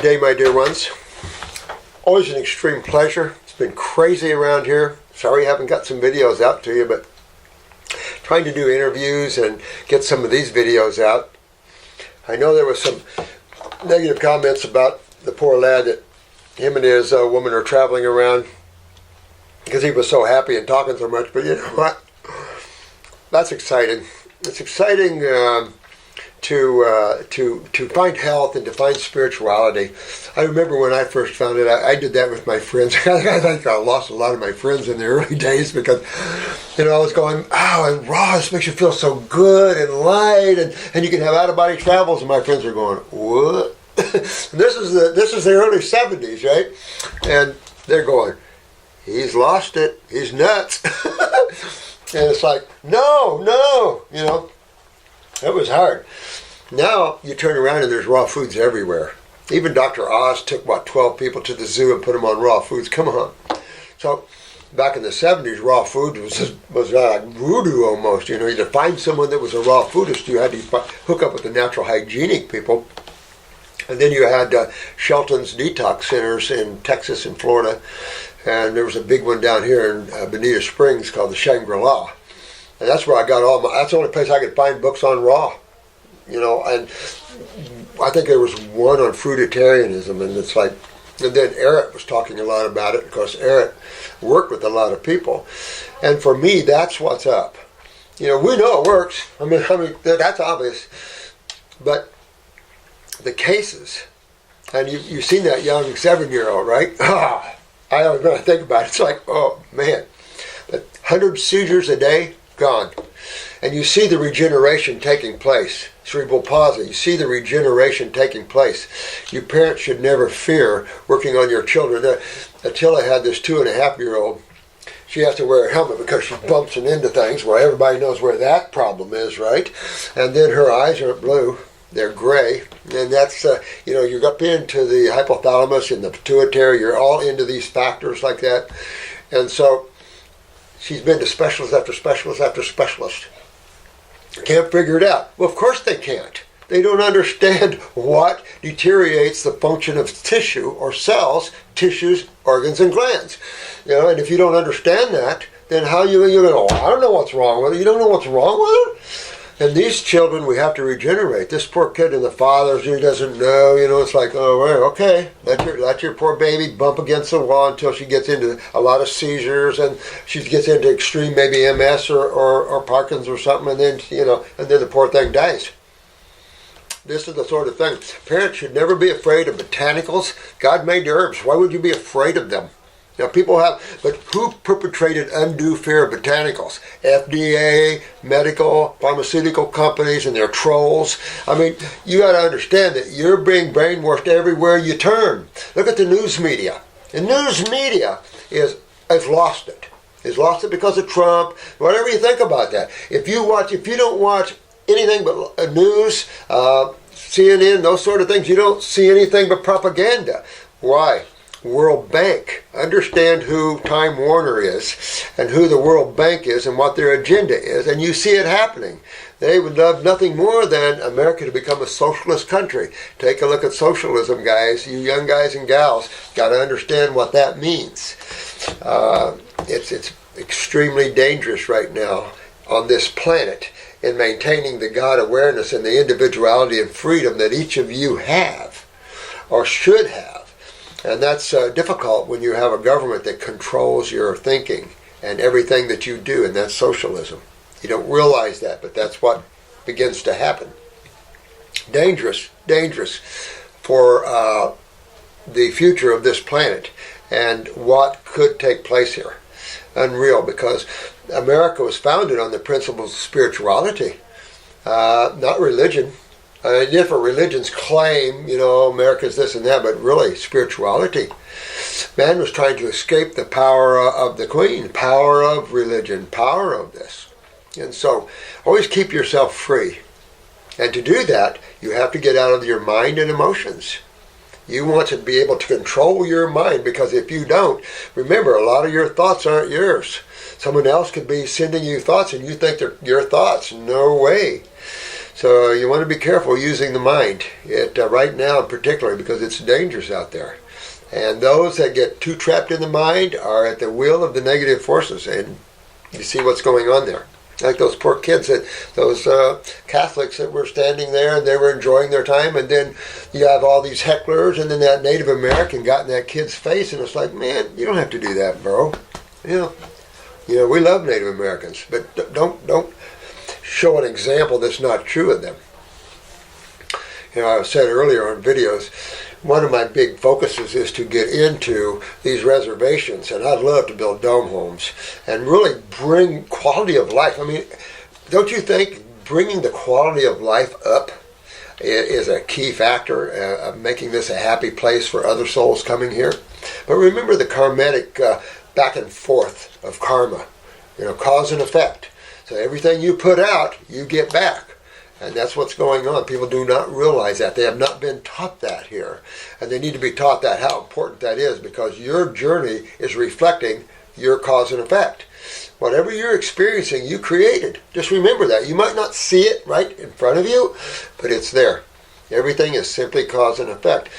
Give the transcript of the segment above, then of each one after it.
day, my dear ones. Always an extreme pleasure. It's been crazy around here. Sorry I haven't got some videos out to you, but trying to do interviews and get some of these videos out. I know there was some negative comments about the poor lad that him and his woman are traveling around because he was so happy and talking so much, but you know what? That's exciting. It's exciting to find health and to find spirituality. I remember when I first found it, I did that with my friends. I think I lost a lot of my friends in the early days because, you know, I was going, oh, and raw, this makes you feel so good and light, and you can have out-of-body travels, and my friends are going, what? This is the early 70s, right? And they're going, he's lost it, he's nuts. And it's like, no, you know, that was hard. Now you turn around and there's raw foods everywhere. Even Dr. Oz took, 12 people to the zoo and put them on raw foods. Come on. So back in the 70s, raw food was like voodoo almost. You know, to find someone that was a raw foodist, you had to hook up with the natural hygienic people. And then you had Shelton's detox centers in Texas and Florida. And there was a big one down here in Bonita Springs called the Shangri-La. And that's where I got that's the only place I could find books on raw. You know, and I think there was one on fruitarianism, and it's like, and then Eric was talking a lot about it, because Eric worked with a lot of people. And for me, that's what's up. You know, we know it works. I mean, that's obvious. But the cases, and you've seen that young 7-year-old, right? I don't know, think about it. It's like, oh man, 100 seizures a day, gone. And you see the regeneration taking place. Cerebral palsy, you see the regeneration taking place. You parents should never fear working on your children. Attila had this 2.5-year-old. She has to wear a helmet because she bumps into things. Well, everybody knows where that problem is, right? And then her eyes aren't blue. They're gray, and that's, you know, you're up into the hypothalamus and the pituitary, you're all into these factors like that. And so she's been to specialist after specialist after specialist. Can't figure it out. Well, of course they can't. They don't understand what deteriorates the function of tissue or cells, tissues, organs, and glands. You know, and if you don't understand that, then how you go, oh, I don't know what's wrong with it. You don't know what's wrong with it? And these children, we have to regenerate. This poor kid and the father, he doesn't know, you know, it's like, oh, well, okay, let your poor baby bump against the wall until she gets into a lot of seizures, and she gets into extreme maybe MS or Parkinson's or something, and then, you know, and then the poor thing dies. This is the sort of thing. Parents should never be afraid of botanicals. God made the herbs. Why would you be afraid of them? Now, people have, but who perpetrated undue fear of botanicals? FDA, medical, pharmaceutical companies, and their trolls. I mean, you got to understand that you're being brainwashed everywhere you turn. Look at the news media. The news media has lost it. It's lost it because of Trump. Whatever you think about that. If you don't watch anything but news, CNN, those sort of things, you don't see anything but propaganda. Why? World Bank. Understand who Time Warner is and who the World Bank is and what their agenda is, and you see it happening. They would love nothing more than America to become a socialist country. Take a look at socialism, guys. You young guys and gals got to understand what that means. It's extremely dangerous right now on this planet in maintaining the God awareness and the individuality and freedom that each of you have or should have. And that's difficult when you have a government that controls your thinking and everything that you do, and that's socialism. You don't realize that, but that's what begins to happen. Dangerous for the future of this planet and what could take place here. Unreal, because America was founded on the principles of spirituality, not religion. Different religions claim, you know, America's this and that, but really spirituality. Man was trying to escape the power of the Queen, power of religion, power of this. And so always keep yourself free. And to do that, you have to get out of your mind and emotions. You want to be able to control your mind, because if you don't, remember, a lot of your thoughts aren't yours. Someone else could be sending you thoughts and you think they're your thoughts. No way. So you want to be careful using the mind, right now in particular, because it's dangerous out there. And those that get too trapped in the mind are at the will of the negative forces, and you see what's going on there. Like those poor kids, those Catholics that were standing there and they were enjoying their time, and then you have all these hecklers, and then that Native American got in that kid's face, and it's like, man, you don't have to do that, bro. You know, we love Native Americans, but don't show an example that's not true of them. You know, I said earlier on videos, one of my big focuses is to get into these reservations, and I'd love to build dome homes and really bring quality of life. I mean, don't you think bringing the quality of life up is a key factor of making this a happy place for other souls coming here? But remember the karmatic back and forth of karma, cause and effect. So everything you put out, you get back. And that's what's going on. People do not realize that. They have not been taught that here. And they need to be taught that, how important that is, because your journey is reflecting your cause and effect. Whatever you're experiencing, you created. Just remember that. You might not see it right in front of you, but it's there. Everything is simply cause and effect.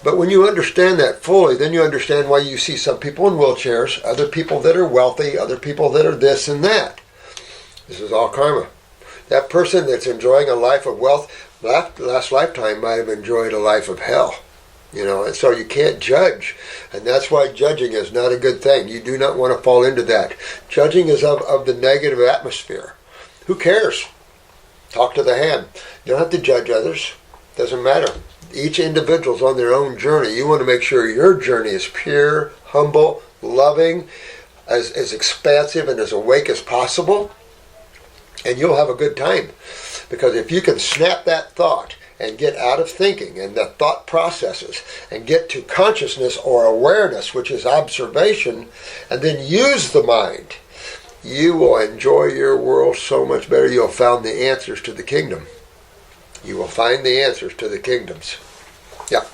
But when you understand that fully, then you understand why you see some people in wheelchairs, other people that are wealthy, other people that are this and that. This is all karma. That person that's enjoying a life of wealth, last lifetime might have enjoyed a life of hell. And so you can't judge. And that's why judging is not a good thing. You do not want to fall into that. Judging is of the negative atmosphere. Who cares? Talk to the hand. You don't have to judge others. Doesn't matter. Each individual's on their own journey. You want to make sure your journey is pure, humble, loving, as expansive and as awake as possible. And you'll have a good time. Because if you can snap that thought and get out of thinking and the thought processes and get to consciousness or awareness, which is observation, and then use the mind, you will enjoy your world so much better. You'll find the answers to the kingdom. You will find the answers to the kingdoms. Yeah.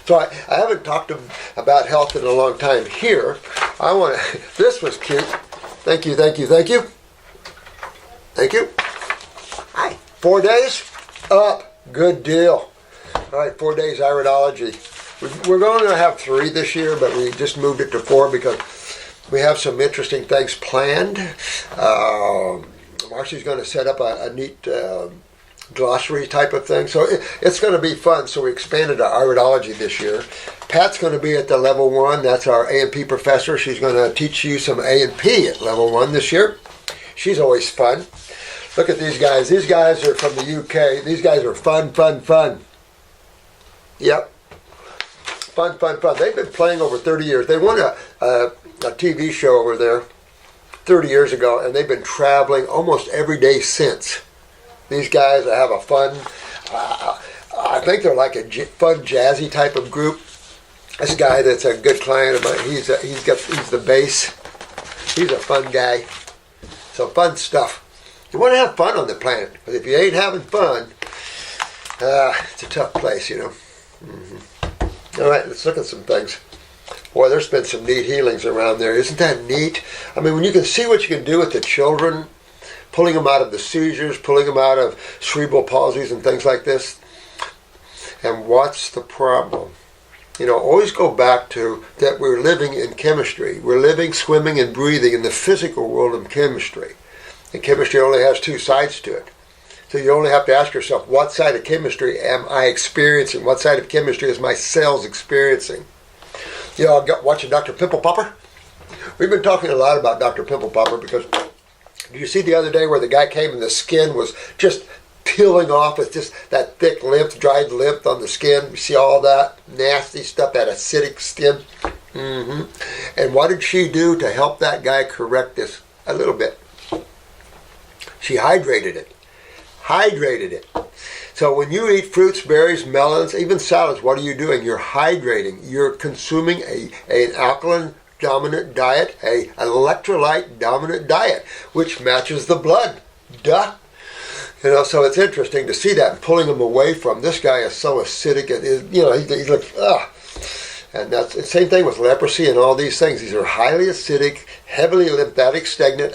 So I haven't talked about health in a long time here. This was cute. Thank you. Thank you. Hi. 4 days? Up. Good deal. All right, 4 days iridology. We're going to have 3 this year, but we just moved it to 4 because we have some interesting things planned. Marcy's going to set up a neat glossary type of thing. So it's going to be fun. So we expanded our iridology this year. Pat's going to be at the level 1. That's our A&P professor. She's going to teach you some A&P at level 1 this year. She's always fun. Look at these guys. These guys are from the UK. These guys are fun. Yep. Fun. They've been playing over 30 years. They won a TV show over there 30 years ago, and they've been traveling almost every day since. These guys have a fun, I think they're like a fun jazzy type of group. This guy that's a good client of mine, he's the bass. He's a fun guy. So fun stuff. You want to have fun on the planet, because if you ain't having fun, it's a tough place, Mm-hmm. All right, let's look at some things. Boy, there's been some neat healings around there. Isn't that neat? I mean, when you can see what you can do with the children, pulling them out of the seizures, pulling them out of cerebral palsies and things like this. And what's the problem? Always go back to that we're living in chemistry. We're living, swimming, and breathing in the physical world of chemistry. And chemistry only has 2 sides to it. So you only have to ask yourself, what side of chemistry am I experiencing? What side of chemistry is my cells experiencing? Watching Dr. Pimple Popper? We've been talking a lot about Dr. Pimple Popper because did you see the other day where the guy came and the skin was just peeling off with just that thick lymph, dried lymph on the skin? You see all that nasty stuff, that acidic skin? Mm-hmm. And what did she do to help that guy correct this a little bit? She hydrated it. So when you eat fruits, berries, melons, even salads, what are you doing? You're hydrating. You're consuming an alkaline dominant diet, an electrolyte dominant diet, which matches the blood. Duh. So it's interesting to see that and pulling him away from. This guy is so acidic. He's like, ugh. And that's the same thing with leprosy and all these things. These are highly acidic, heavily lymphatic, stagnant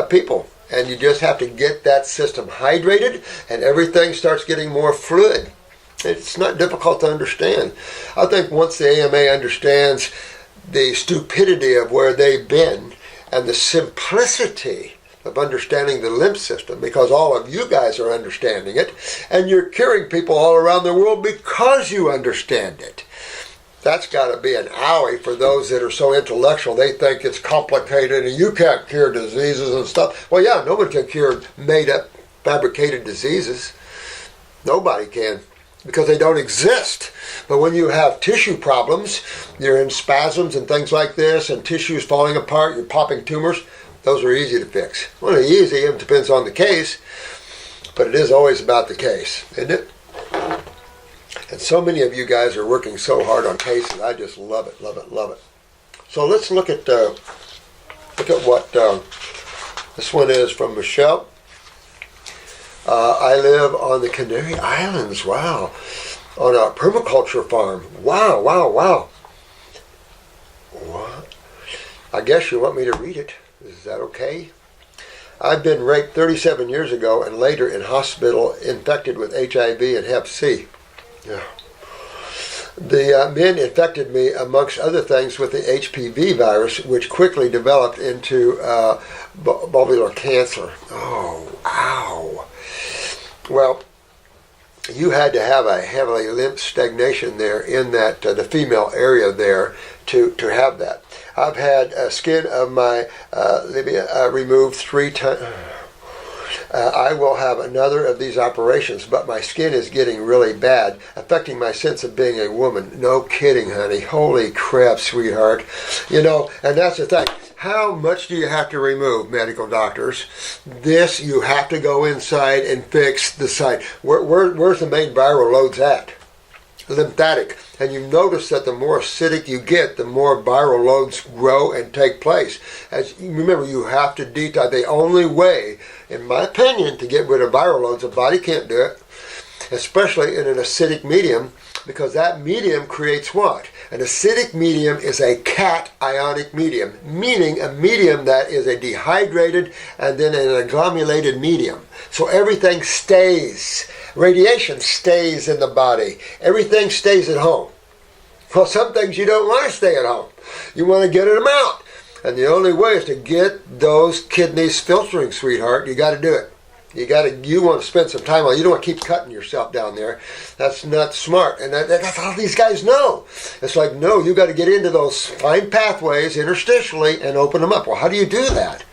people. And you just have to get that system hydrated, and everything starts getting more fluid. It's not difficult to understand. I think once the AMA understands the stupidity of where they've been and the simplicity of understanding the lymph system, because all of you guys are understanding it, and you're curing people all around the world because you understand it. That's got to be an owie for those that are so intellectual. They think it's complicated and you can't cure diseases and stuff. Well, yeah, nobody can cure made-up, fabricated diseases. Nobody can, because they don't exist. But when you have tissue problems, you're in spasms and things like this, and tissues falling apart, you're popping tumors, those are easy to fix. Well, easy, it depends on the case, but it is always about the case, isn't it? And so many of you guys are working so hard on cases. I just love it, love it, love it. So let's look at what this one is from Michelle. I live on the Canary Islands. Wow. On a permaculture farm. Wow, wow, wow. What? I guess you want me to read it. Is that okay? I've been raped 37 years ago and later in hospital infected with HIV and Hep C. Yeah. The men infected me, amongst other things, with the HPV virus, which quickly developed into bulvular cancer. Oh, ow. Well, you had to have a heavily lymph stagnation there in that the female area there to have that. I've had skin of my labia removed 3 times. I will have another of these operations, but my skin is getting really bad, affecting my sense of being a woman. No kidding, honey. Holy crap, sweetheart. You know, and that's the thing. How much do you have to remove, medical doctors? This, you have to go inside and fix the site. Where's the main viral loads at? Lymphatic. And you notice that the more acidic you get, the more viral loads grow and take place. As you remember, you have to detox. The only way, in my opinion, to get rid of viral loads, the body can't do it, especially in an acidic medium, because that medium creates what? An acidic medium is a cationic medium, meaning a medium that is a dehydrated and then an agglomerated medium. So everything stays. Radiation stays in the body. Everything stays at home. Well, some things you don't want to stay at home. You want to get them out. And the only way is to get those kidneys filtering, sweetheart. You got to do it. You want to spend some time on it. You don't want to keep cutting yourself down there. That's not smart. And that's all these guys know. It's like, no, you got to get into those fine pathways interstitially and open them up. Well, how do you do that?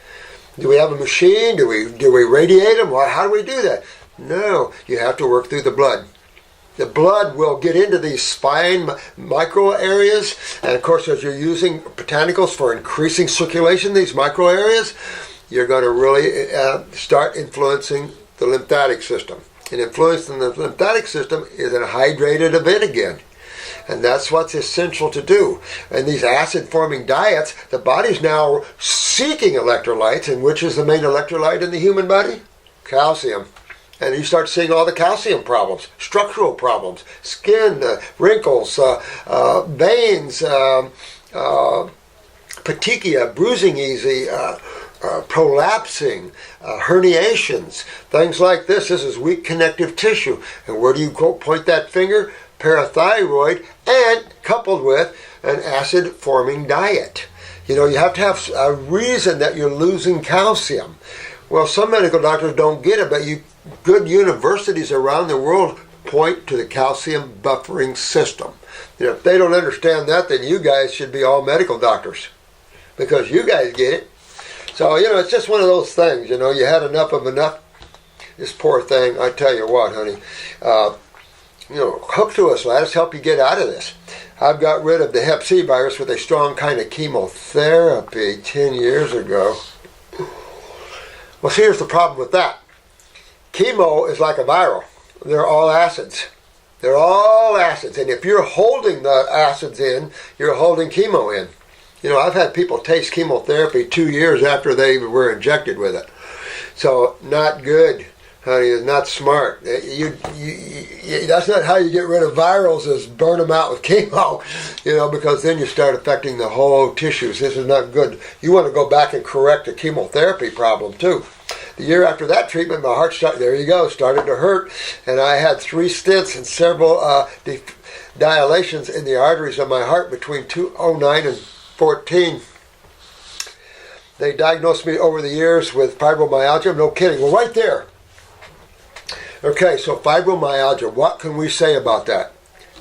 Do we have a machine? Do we radiate them? Well, how do we do that? No, you have to work through the blood. The blood will get into these fine micro areas, and of course, as you're using botanicals for increasing circulation in these micro areas, you're going to really start influencing the lymphatic system. And influencing the lymphatic system is a hydrated event again. And that's what's essential to do. And these acid-forming diets, the body's now seeking electrolytes, and which is the main electrolyte in the human body? Calcium. And you start seeing all the calcium problems, structural problems, skin, wrinkles, veins, petechia, bruising easy, prolapsing, herniations, things like this. This is weak connective tissue. And where do you point that finger? Parathyroid, and coupled with an acid-forming diet. You know, you have to have a reason that you're losing calcium. Well, some medical doctors don't get it, but good universities around the world point to the calcium buffering system. You know, if they don't understand that, then you guys should be all medical doctors, because you guys get it. So, you know, it's just one of those things, you know, you had enough of enough. This poor thing, I tell you what, honey, you know, hook to us, let us help you get out of this. I've got rid of the Hep C virus with a strong kind of chemotherapy 10 years ago. Well, see, here's the problem with that. Chemo is like a viral. They're all acids. They're all acids. And if you're holding the acids in, you're holding chemo in. You know, I've had people taste chemotherapy 2 years after they were injected with it. So, not good, honey. It's not smart. That's not how you get rid of virals, is burn them out with chemo, you know, because then you start affecting the whole tissues. This is not good. You want to go back and correct the chemotherapy problem, too. The year after that treatment, my heart started to hurt, and I had 3 stents and several dilations in the arteries of my heart between 2009 and 14. They diagnosed me over the years with fibromyalgia. No kidding. Well, right there. Okay, so fibromyalgia, what can we say about that?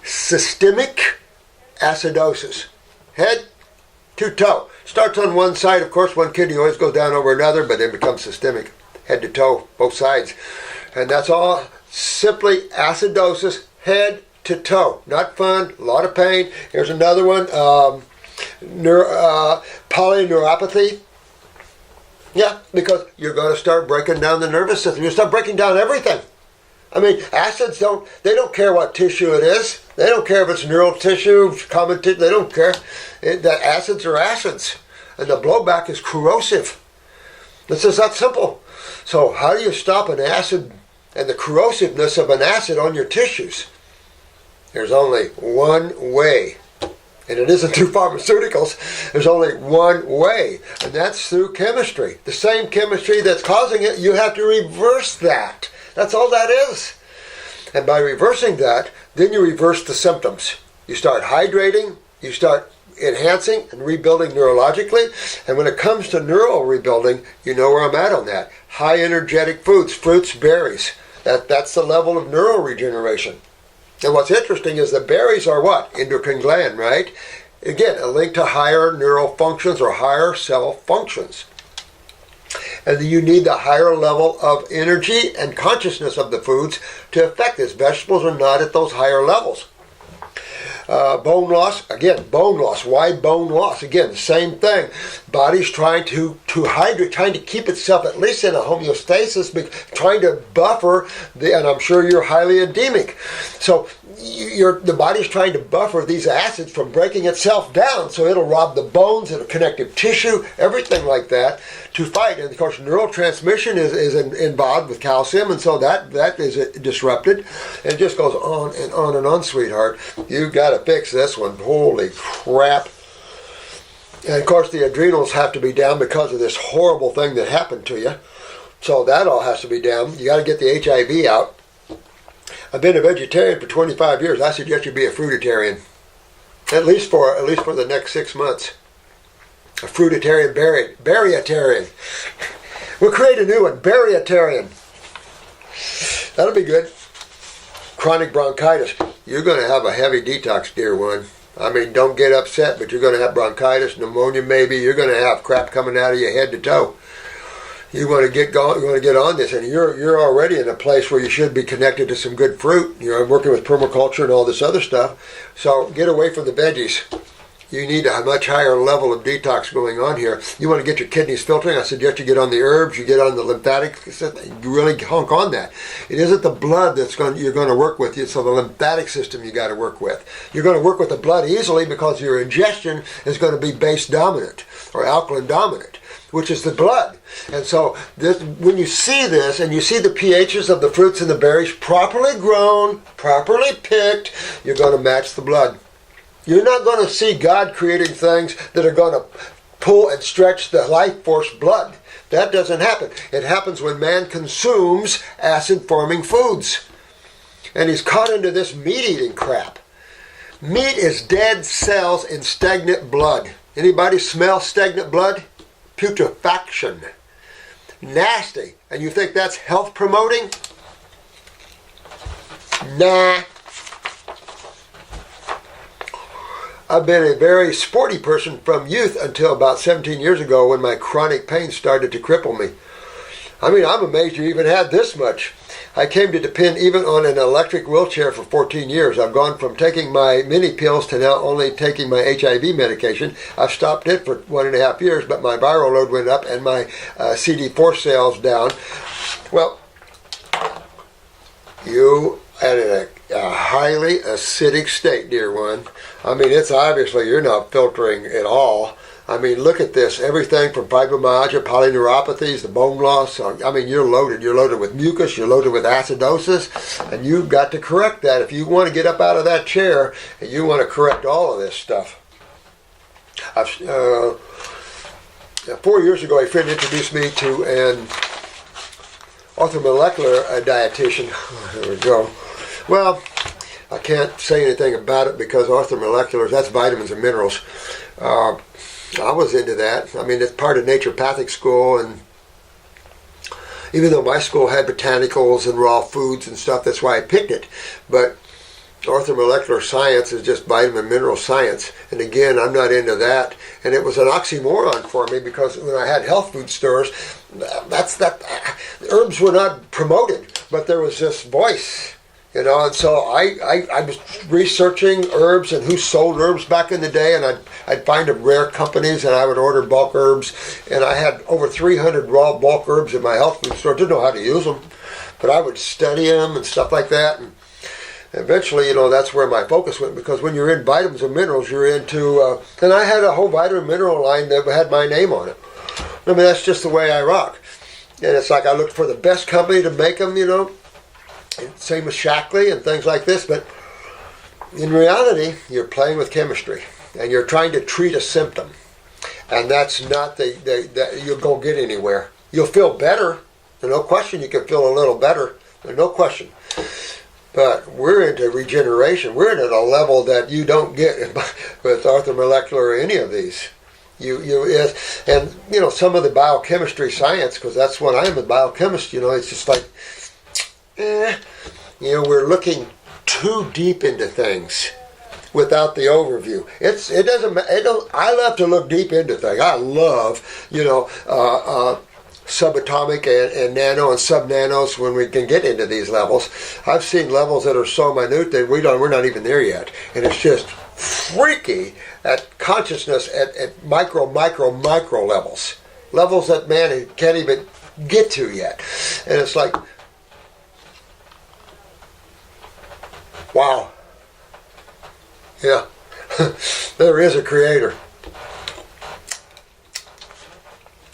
Systemic acidosis. Head to toe. Starts on one side, of course, one kidney always goes down over another, but then becomes systemic. Head to toe, both sides. And that's all simply acidosis, head to toe. Not fun, a lot of pain. Here's another one, polyneuropathy. Yeah, because you're going to start breaking down the nervous system. You start breaking down everything. I mean, acids they don't care what tissue it is. They don't care if it's neural tissue, common tissue, they don't care. The acids are acids. And the blowback is corrosive. It's just that simple. So how do you stop an acid and the corrosiveness of an acid on your tissues? There's only one way. And it isn't through pharmaceuticals. There's only one way. And that's through chemistry. The same chemistry that's causing it, you have to reverse that. That's all that is. And by reversing that, then you reverse the symptoms. You start hydrating, you start enhancing and rebuilding neurologically. And when it comes to neural rebuilding, you know where I'm at on that. High energetic foods, fruits, berries. That's the level of neural regeneration. And what's interesting is the berries are what? Endocrine gland, right? Again, a link to higher neural functions or higher cell functions. And you need the higher level of energy and consciousness of the foods to affect this. Vegetables are not at those higher levels. Bone loss, again, bone loss. Why bone loss? Again, the same thing. Body's trying to hydrate, trying to keep itself at least in a homeostasis, trying to buffer, and I'm sure you're highly edemic. So the body's trying to buffer these acids from breaking itself down, so it'll rob the bones, it'll connective tissue, everything like that to fight. And of course, neurotransmission is involved with calcium, and so that is disrupted. And it just goes on and on and on, sweetheart. You've got to fix this one. Holy crap. And of course, the adrenals have to be down because of this horrible thing that happened to you. So that all has to be down. You got to get the HIV out. I've been a vegetarian for 25 years. I suggest you be a fruitarian, at least for the next 6 months. A fruitarian, berryatarian. We'll create a new one, berryatarian. That'll be good. Chronic bronchitis. You're going to have a heavy detox, dear one. I mean, don't get upset, but you're going to have bronchitis, pneumonia maybe. You're going to have crap coming out of your head to toe. You want to get going. You want to get on this, and you're already in a place where you should be connected to some good fruit. You're working with permaculture and all this other stuff. So get away from the veggies. You need a much higher level of detox going on here. You want to get your kidneys filtering. I suggest you get on the herbs. You get on the lymphatic system. You really hunk on that. It isn't the blood you're going to work with. So the lymphatic system you got to work with. You're going to work with the blood easily because your ingestion is going to be base dominant or alkaline dominant, which is the blood. And so when you see this and you see the pHs of the fruits and the berries properly grown, properly picked, you're going to match the blood. You're not going to see God creating things that are going to pull and stretch the life force blood. That doesn't happen. It happens when man consumes acid-forming foods. And he's caught into this meat-eating crap. Meat is dead cells in stagnant blood. Anybody smell stagnant blood? Putrefaction. Nasty. And you think that's health promoting? Nah. I've been a very sporty person from youth until about 17 years ago when my chronic pain started to cripple me. I mean, I'm amazed you even had this much. I came to depend even on an electric wheelchair for 14 years. I've gone from taking my mini pills to now only taking my HIV medication. I've stopped it for 1.5 years, but my viral load went up and my CD4 cells down. Well, you are in a highly acidic state, dear one. I mean, it's obviously you're not filtering at all. I mean, look at this. Everything from fibromyalgia, polyneuropathies, the bone loss. I mean, you're loaded. You're loaded with mucus. You're loaded with acidosis. And you've got to correct that. If you want to get up out of that chair and you want to correct all of this stuff. 4 years ago, a friend introduced me to an orthomolecular dietitian. There we go. Well, I can't say anything about it because orthomoleculars, that's vitamins and minerals. I was into that. I mean, it's part of naturopathic school, and even though my school had botanicals and raw foods and stuff, that's why I picked it. But orthomolecular science is just vitamin and mineral science. And again, I'm not into that. And it was an oxymoron for me because when I had health food stores, herbs were not promoted, but there was this voice. You know, and so I was researching herbs and who sold herbs back in the day, and I'd find them rare companies, and I would order bulk herbs, and I had over 300 raw bulk herbs in my health food store. Didn't know how to use them, but I would study them and stuff like that, and eventually, you know, that's where my focus went, because when you're in vitamins and minerals, you're into, and I had a whole vitamin mineral line that had my name on it. I mean, that's just the way I rock, and it's like I looked for the best company to make them, you know. Same with Shackley and things like this, but in reality, you're playing with chemistry and you're trying to treat a symptom, and that's not that you'll go get anywhere. You'll feel better, there's no question. You can feel a little better, there's no question. But we're into regeneration. We're at a level that you don't get with orthomolecular or any of these. And you know, some of the biochemistry science, because that's what I am, a biochemist. You know, it's just like. You know, we're looking too deep into things without the overview. I love to look deep into things. I love, you know, subatomic and nano and subnanos when we can get into these levels. I've seen levels that are so minute that we're not even there yet, and it's just freaky at consciousness at micro levels that man can't even get to yet, and it's like. Wow. Yeah. There is a creator.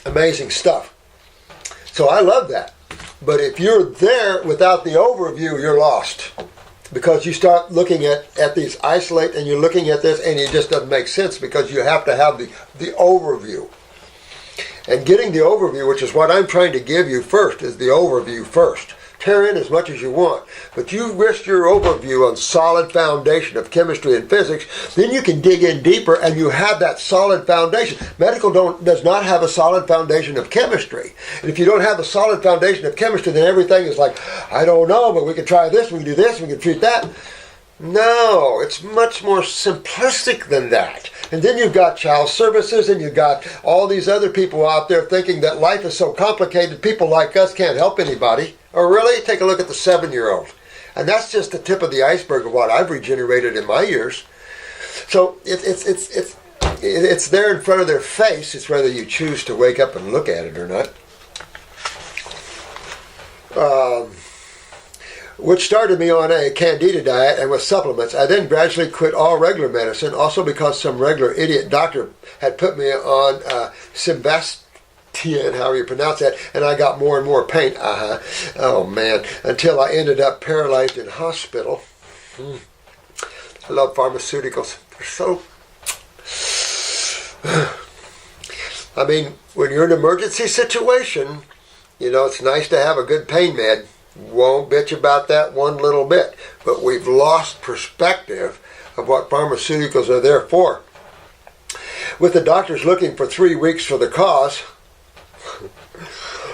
Amazing stuff. So I love that. But if you're there without the overview, you're lost. Because you start looking at these isolate, and you're looking at this and it just doesn't make sense, because you have to have the overview. And getting the overview, which is what I'm trying to give you first, is the overview first. Tear in as much as you want, but you rest your overview on solid foundation of chemistry and physics, then you can dig in deeper and you have that solid foundation. Medical does not have a solid foundation of chemistry. And if you don't have a solid foundation of chemistry, then everything is like, I don't know, but we can try this, we can do this, we can treat that. No, it's much more simplistic than that. And then you've got child services, and you've got all these other people out there thinking that life is so complicated, people like us can't help anybody. Or really, take a look at the 7-year-old. And that's just the tip of the iceberg of what I've regenerated in my years. So it's there in front of their face. It's whether you choose to wake up and look at it or not. Which started me on a candida diet and with supplements. I then gradually quit all regular medicine, also because some regular idiot doctor had put me on Simvastian, however you pronounce that, and I got more and more pain. Oh man, until I ended up paralyzed in hospital. I love pharmaceuticals. They're so... I mean, when you're in an emergency situation, you know, it's nice to have a good pain med. Won't bitch about that one little bit. But we've lost perspective of what pharmaceuticals are there for. With the doctors looking for 3 weeks for the cause,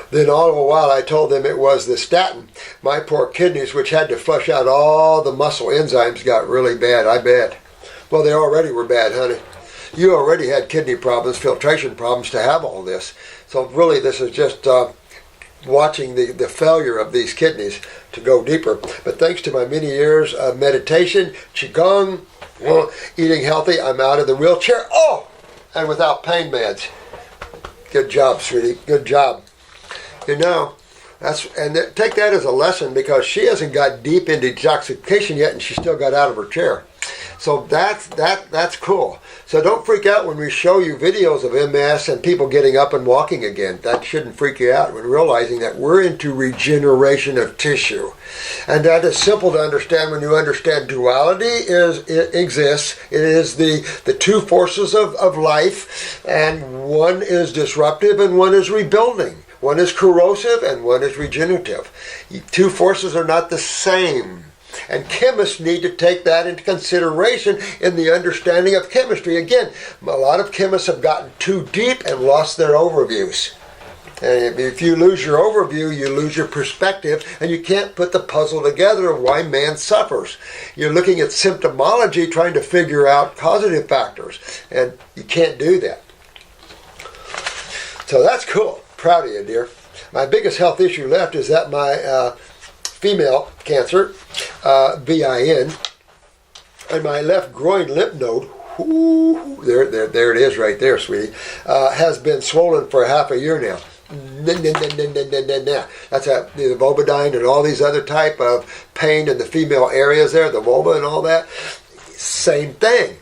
then all the while I told them it was the statin. My poor kidneys, which had to flush out all the muscle enzymes, got really bad, I bet. Well, they already were bad, honey. You already had kidney problems, filtration problems to have all this. So really this is just... watching the failure of these kidneys to go deeper. But thanks to my many years of meditation, Qigong, eating healthy, I'm out of the wheelchair. Oh! And without pain meds. Good job, sweetie. Good job. You know, take that as a lesson, because she hasn't got deep into detoxification yet, and she still got out of her chair. So that's cool. So don't freak out when we show you videos of MS and people getting up and walking again. That shouldn't freak you out when realizing that we're into regeneration of tissue. And that is simple to understand when you understand duality exists. It is the two forces of life, and one is disruptive and one is rebuilding. One is corrosive and one is regenerative. Two forces are not the same. And chemists need to take that into consideration in the understanding of chemistry. Again, a lot of chemists have gotten too deep and lost their overviews. And if you lose your overview, you lose your perspective, and you can't put the puzzle together of why man suffers. You're looking at symptomology, trying to figure out causative factors, and you can't do that. So that's cool. Proud of you, dear. My biggest health issue left is that my female cancer, VIN, and my left groin lymph node, there it is right there, sweetie, has been swollen for half a year now. That's the vulvodyne and all these other type of pain in the female areas there, the vulva and all that. Same thing.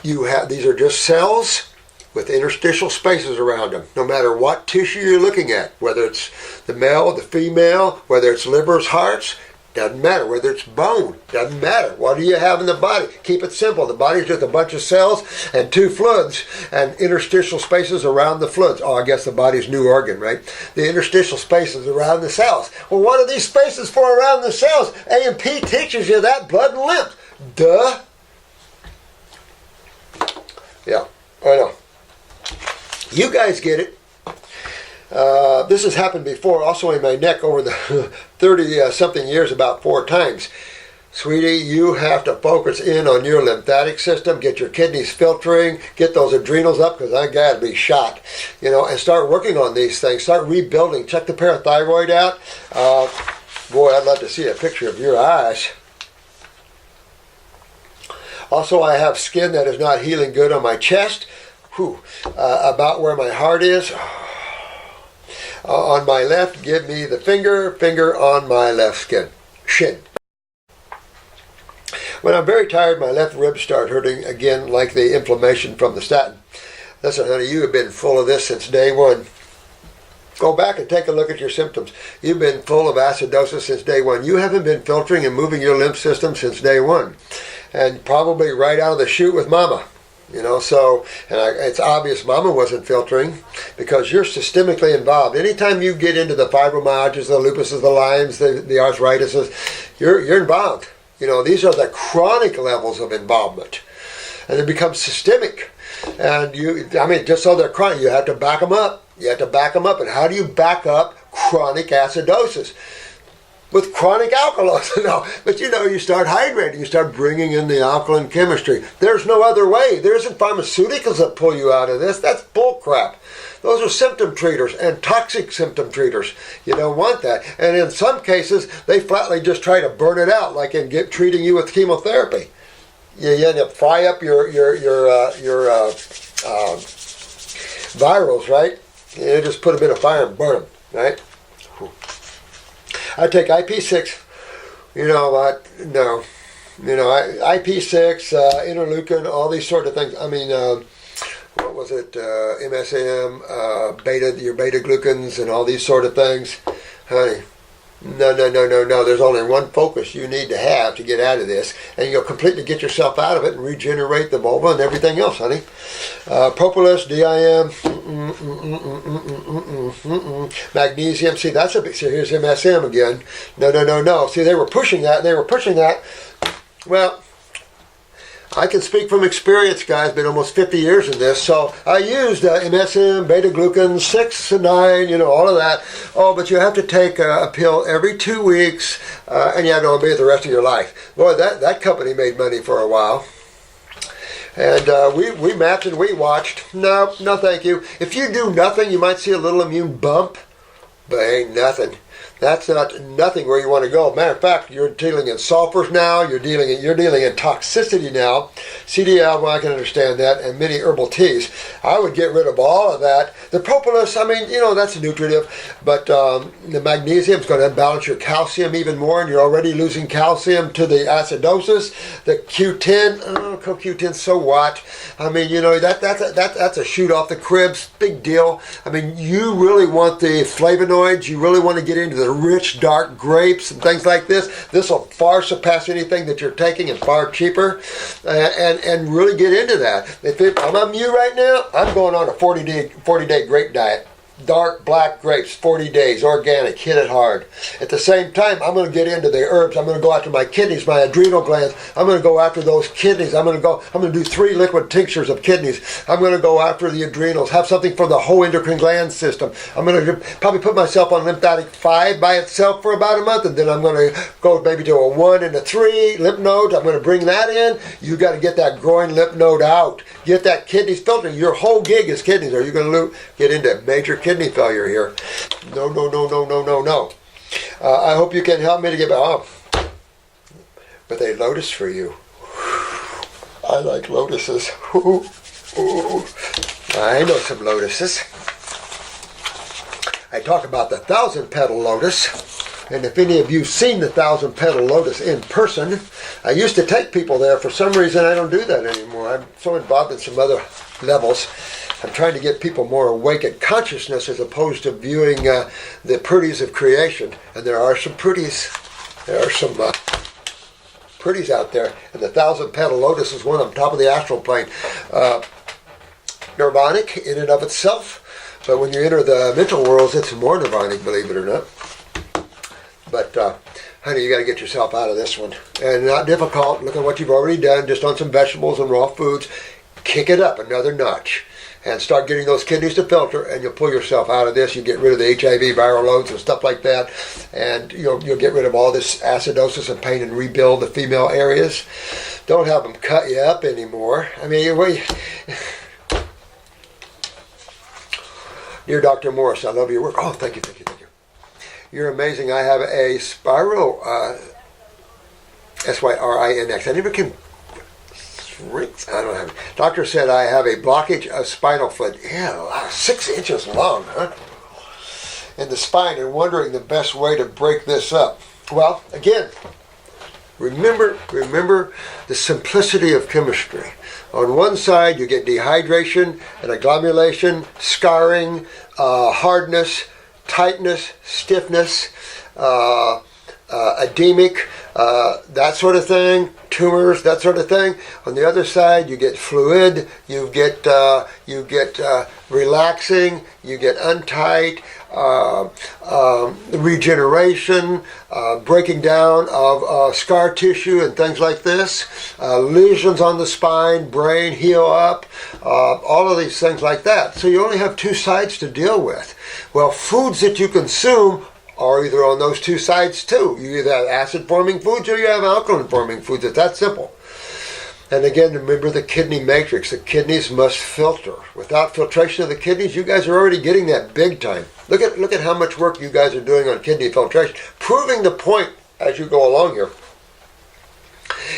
These are just cells with interstitial spaces around them. No matter what tissue you're looking at, whether it's the male, the female, whether it's livers, hearts, doesn't matter. Whether it's bone, doesn't matter. What do you have in the body? Keep it simple. The body's just a bunch of cells and two fluids and interstitial spaces around the fluids. Oh, I guess the body's new organ, right? The interstitial spaces around the cells. Well, what are these spaces for around the cells? A&P teaches you that, blood and lymph. Duh. Yeah, I know. You guys get it. This has happened before, also in my neck over the 30-something years, about 4 times. Sweetie, you have to focus in on your lymphatic system, get your kidneys filtering, get those adrenals up, because I got to be shot, and start working on these things. Start rebuilding. Check the parathyroid out. Boy, I'd love to see a picture of your eyes. Also, I have skin that is not healing good on my chest. About where my heart is. On my left, give me the finger on my left shin. When I'm very tired, my left ribs start hurting again, like the inflammation from the statin. Listen, honey, you have been full of this since day one. Go back and take a look at your symptoms. You've been full of acidosis since day one. You haven't been filtering and moving your lymph system since day one. And probably right out of the chute with mama. It's obvious mama wasn't filtering because you're systemically involved. Anytime you get into the fibromyalgias, the lupuses, the Lymes, the arthritises, you're involved. These are the chronic levels of involvement. And it becomes systemic. And just so they're chronic, you have to back them up. And how do you back up chronic acidosis? With chronic alkalosis. No, but you start hydrating. You start bringing in the alkaline chemistry. There's no other way. There isn't pharmaceuticals that pull you out of this. That's bull crap. Those are symptom treaters and toxic symptom treaters. You don't want that. And in some cases, they flatly just try to burn it out, like in treating you with chemotherapy. You end up fry up your virals, right? You just put them in a fire and burn them, right? I take IP6, IP6, interleukin, all these sort of things. What was it? MSM, your beta glucans, and all these sort of things. Honey, no. There's only one focus you need to have to get out of this, and you'll completely get yourself out of it and regenerate the vulva and everything else, honey. Propolis, DIM, magnesium. See, that's a big. See, here's MSM again. No. See, they were pushing that. Well, I can speak from experience, guys. Been almost 50 years in this, so I used MSM, beta-glucan, 6 and 9, all of that. Oh, but you have to take a pill every 2 weeks, and you have to be it the rest of your life. Boy, that company made money for a while. And we mapped and we watched. No, thank you. If you do nothing, you might see a little immune bump, but ain't nothing. That's nothing where you want to go. Matter of fact, you're dealing in sulfurs now. You're dealing in toxicity now. CDL, well, I can understand that, and many herbal teas. I would get rid of all of that. The propolis, that's nutritive, but the magnesium is going to balance your calcium even more, and you're already losing calcium to the acidosis. The Q10, CoQ10, so what? That's a shoot off the cribs, big deal. You really want the flavonoids. You really want to get into the rich, dark grapes and things like this. This will far surpass anything that you're taking and far cheaper. And really get into that. If I'm you right now, I'm going on a 40-day grape diet. dark black grapes, 40 days, organic, hit it hard. At the same time, I'm going to get into the herbs. I'm going to go after my kidneys, my adrenal glands. I'm going to go after those kidneys. I'm going to do 3 liquid tinctures of kidneys. I'm going to go after the adrenals, have something for the whole endocrine gland system. I'm going to probably put myself on lymphatic 5 by itself for about a month, and then I'm going to go maybe to a 1 and a 3 lymph nodes. I'm going to bring that in. You got to get that growing lymph node out. Get that kidneys filtered. Your whole gig is kidneys. Are you going to get into major kidney failure here? No, no, no, no, no, no, no. I hope you can help me to get off with a lotus for you. I like lotuses. I know some lotuses. I talk about the 1,000-petal lotus. And if any of you have seen the 1,000-petal lotus in person, I used to take people there. For some reason, I don't do that anymore. I'm so involved in some other levels. I'm trying to get people more awake at consciousness as opposed to viewing the pretties of creation. And there are some pretties. There are some pretties out there. And the 1,000-petal lotus is one of them, top of the astral plane. Nirvanic in and of itself. But when you enter the mental worlds, it's more nirvanic, believe it or not. But, honey, you got to get yourself out of this one. And not difficult. Look at what you've already done, just on some vegetables and raw foods. Kick it up another notch. And start getting those kidneys to filter, and you'll pull yourself out of this. You get rid of the HIV viral loads and stuff like that. And you'll get rid of all this acidosis and pain and rebuild the female areas. Don't have them cut you up anymore. I mean, dear Dr. Morse, I love your work. Oh, thank you, thank you, thank you. You're amazing. I have a spiral, S-Y-R-I-N-X. I never can, I don't have, doctor said I have a blockage of spinal fluid. Yeah, 6 inches long, huh? In the spine, and wondering the best way to break this up. Well, again, remember the simplicity of chemistry. On one side, you get dehydration and agglomulation, scarring, hardness, tightness, stiffness, edemic, that sort of thing, tumors, that sort of thing. On the other side, you get fluid, you get relaxing, you get untight, regeneration, breaking down of scar tissue and things like this, lesions on the spine, brain, heal up, all of these things like that. So you only have 2 sides to deal with. Well, foods that you consume are either on those 2 sides too. You either have acid-forming foods or you have alkaline-forming foods. It's that simple. And again, remember the kidney matrix. The kidneys must filter. Without filtration of the kidneys, you guys are already getting that big time. Look at how much work you guys are doing on kidney filtration, proving the point as you go along here.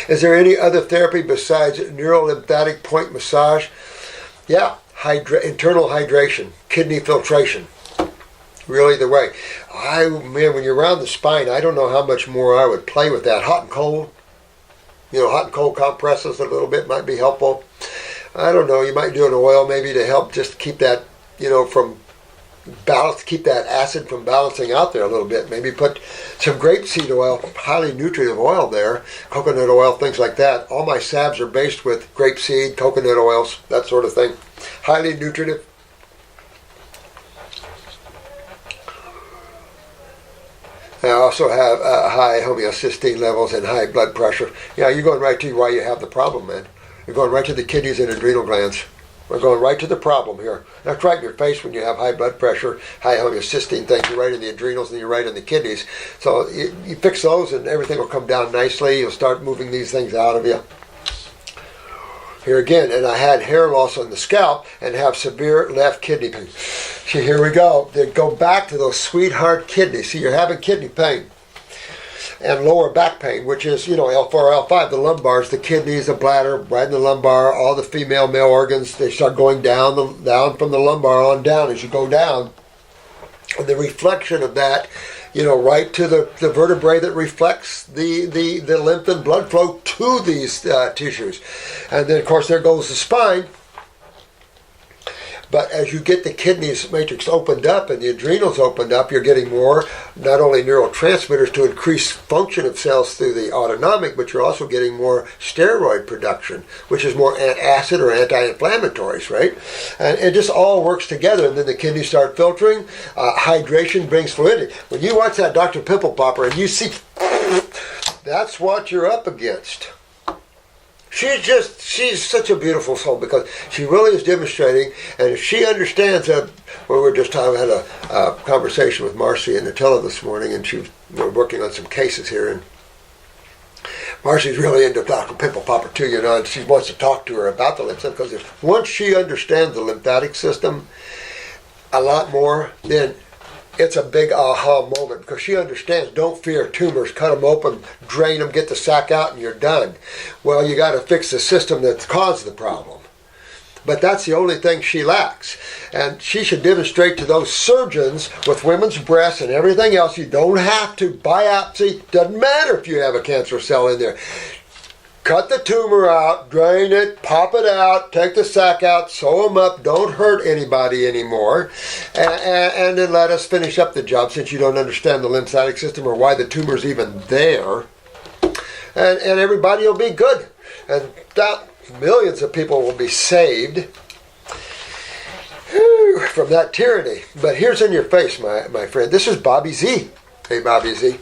Is there any other therapy besides neurolymphatic point massage? Yeah, internal hydration, kidney filtration. Really the way. When you're around the spine, I don't know how much more I would play with that. Hot and cold. Hot and cold compresses a little bit might be helpful. I don't know. You might do an oil maybe to help just keep that, from balance, keep that acid from balancing out there a little bit. Maybe put some grapeseed oil, highly nutritive oil there, coconut oil, things like that. All my salves are based with grapeseed, coconut oils, that sort of thing. Highly nutritive. I also have high homeocysteine levels and high blood pressure. Yeah, you're going right to why you have the problem, man. You're going right to the kidneys and adrenal glands. We're going right to the problem here. That's right in your face when you have high blood pressure, high homeocysteine things. You're right in the adrenals and you're right in the kidneys. So you fix those and everything will come down nicely. You'll start moving these things out of you. Here again, and I had hair loss on the scalp and have severe left kidney pain. See, here we go. They go back to those sweetheart kidneys. See, you're having kidney pain and lower back pain, which is, L4, L5, the lumbars, the kidneys, the bladder, right in the lumbar, all the female, male organs, they start going down from the lumbar on down as you go down. And the reflection of that, right to the vertebrae that reflects the lymph and blood flow to these tissues. And then, of course, there goes the spine. But as you get the kidneys matrix opened up and the adrenals opened up, you're getting more, not only neurotransmitters to increase function of cells through the autonomic, but you're also getting more steroid production, which is more acid or anti-inflammatories, right? And it just all works together, and then the kidneys start filtering. Hydration brings fluidity. When you watch that Dr. Pimple Popper and you see, that's what you're up against. She's such a beautiful soul because she really is demonstrating, and if she understands that, well, we were just talking, had a conversation with Marcy and Nutella this morning, and we're working on some cases here, and Marcy's really into Dr. Pimple Popper too, you know, and she wants to talk to her about the lymph system, because once she understands the lymphatic system a lot more, then it's a big aha moment, because she understands, don't fear tumors, cut them open, drain them, get the sac out, and you're done. Well, you got to fix the system that's caused the problem. But that's the only thing she lacks. And she should demonstrate to those surgeons with women's breasts and everything else, you don't have to biopsy, doesn't matter if you have a cancer cell in there. Cut the tumor out, drain it, pop it out, take the sac out, sew them up, don't hurt anybody anymore, and then let us finish up the job, since you don't understand the lymphatic system or why the tumor's even there, and everybody will be good, and millions of people will be saved from that tyranny. But here's in your face, my friend. This is Bobby Z. Hey, Bobby Z.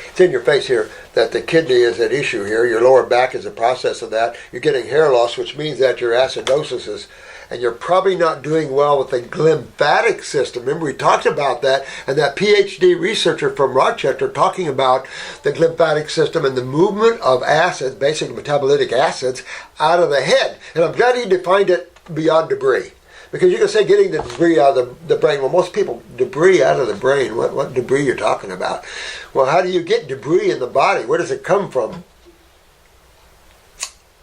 It's in your face here that the kidney is at issue here. Your lower back is a process of that. You're getting hair loss, which means that your acidosis is, and you're probably not doing well with the lymphatic system. Remember, we talked about that, and that PhD researcher from Rochester talking about the lymphatic system and the movement of acids, basic metabolitic acids, out of the head. And I'm glad he defined it beyond debris. Because you can say getting the debris out of the brain. Well, most people, debris out of the brain, what debris you're talking about? Well, how do you get debris in the body? Where does it come from?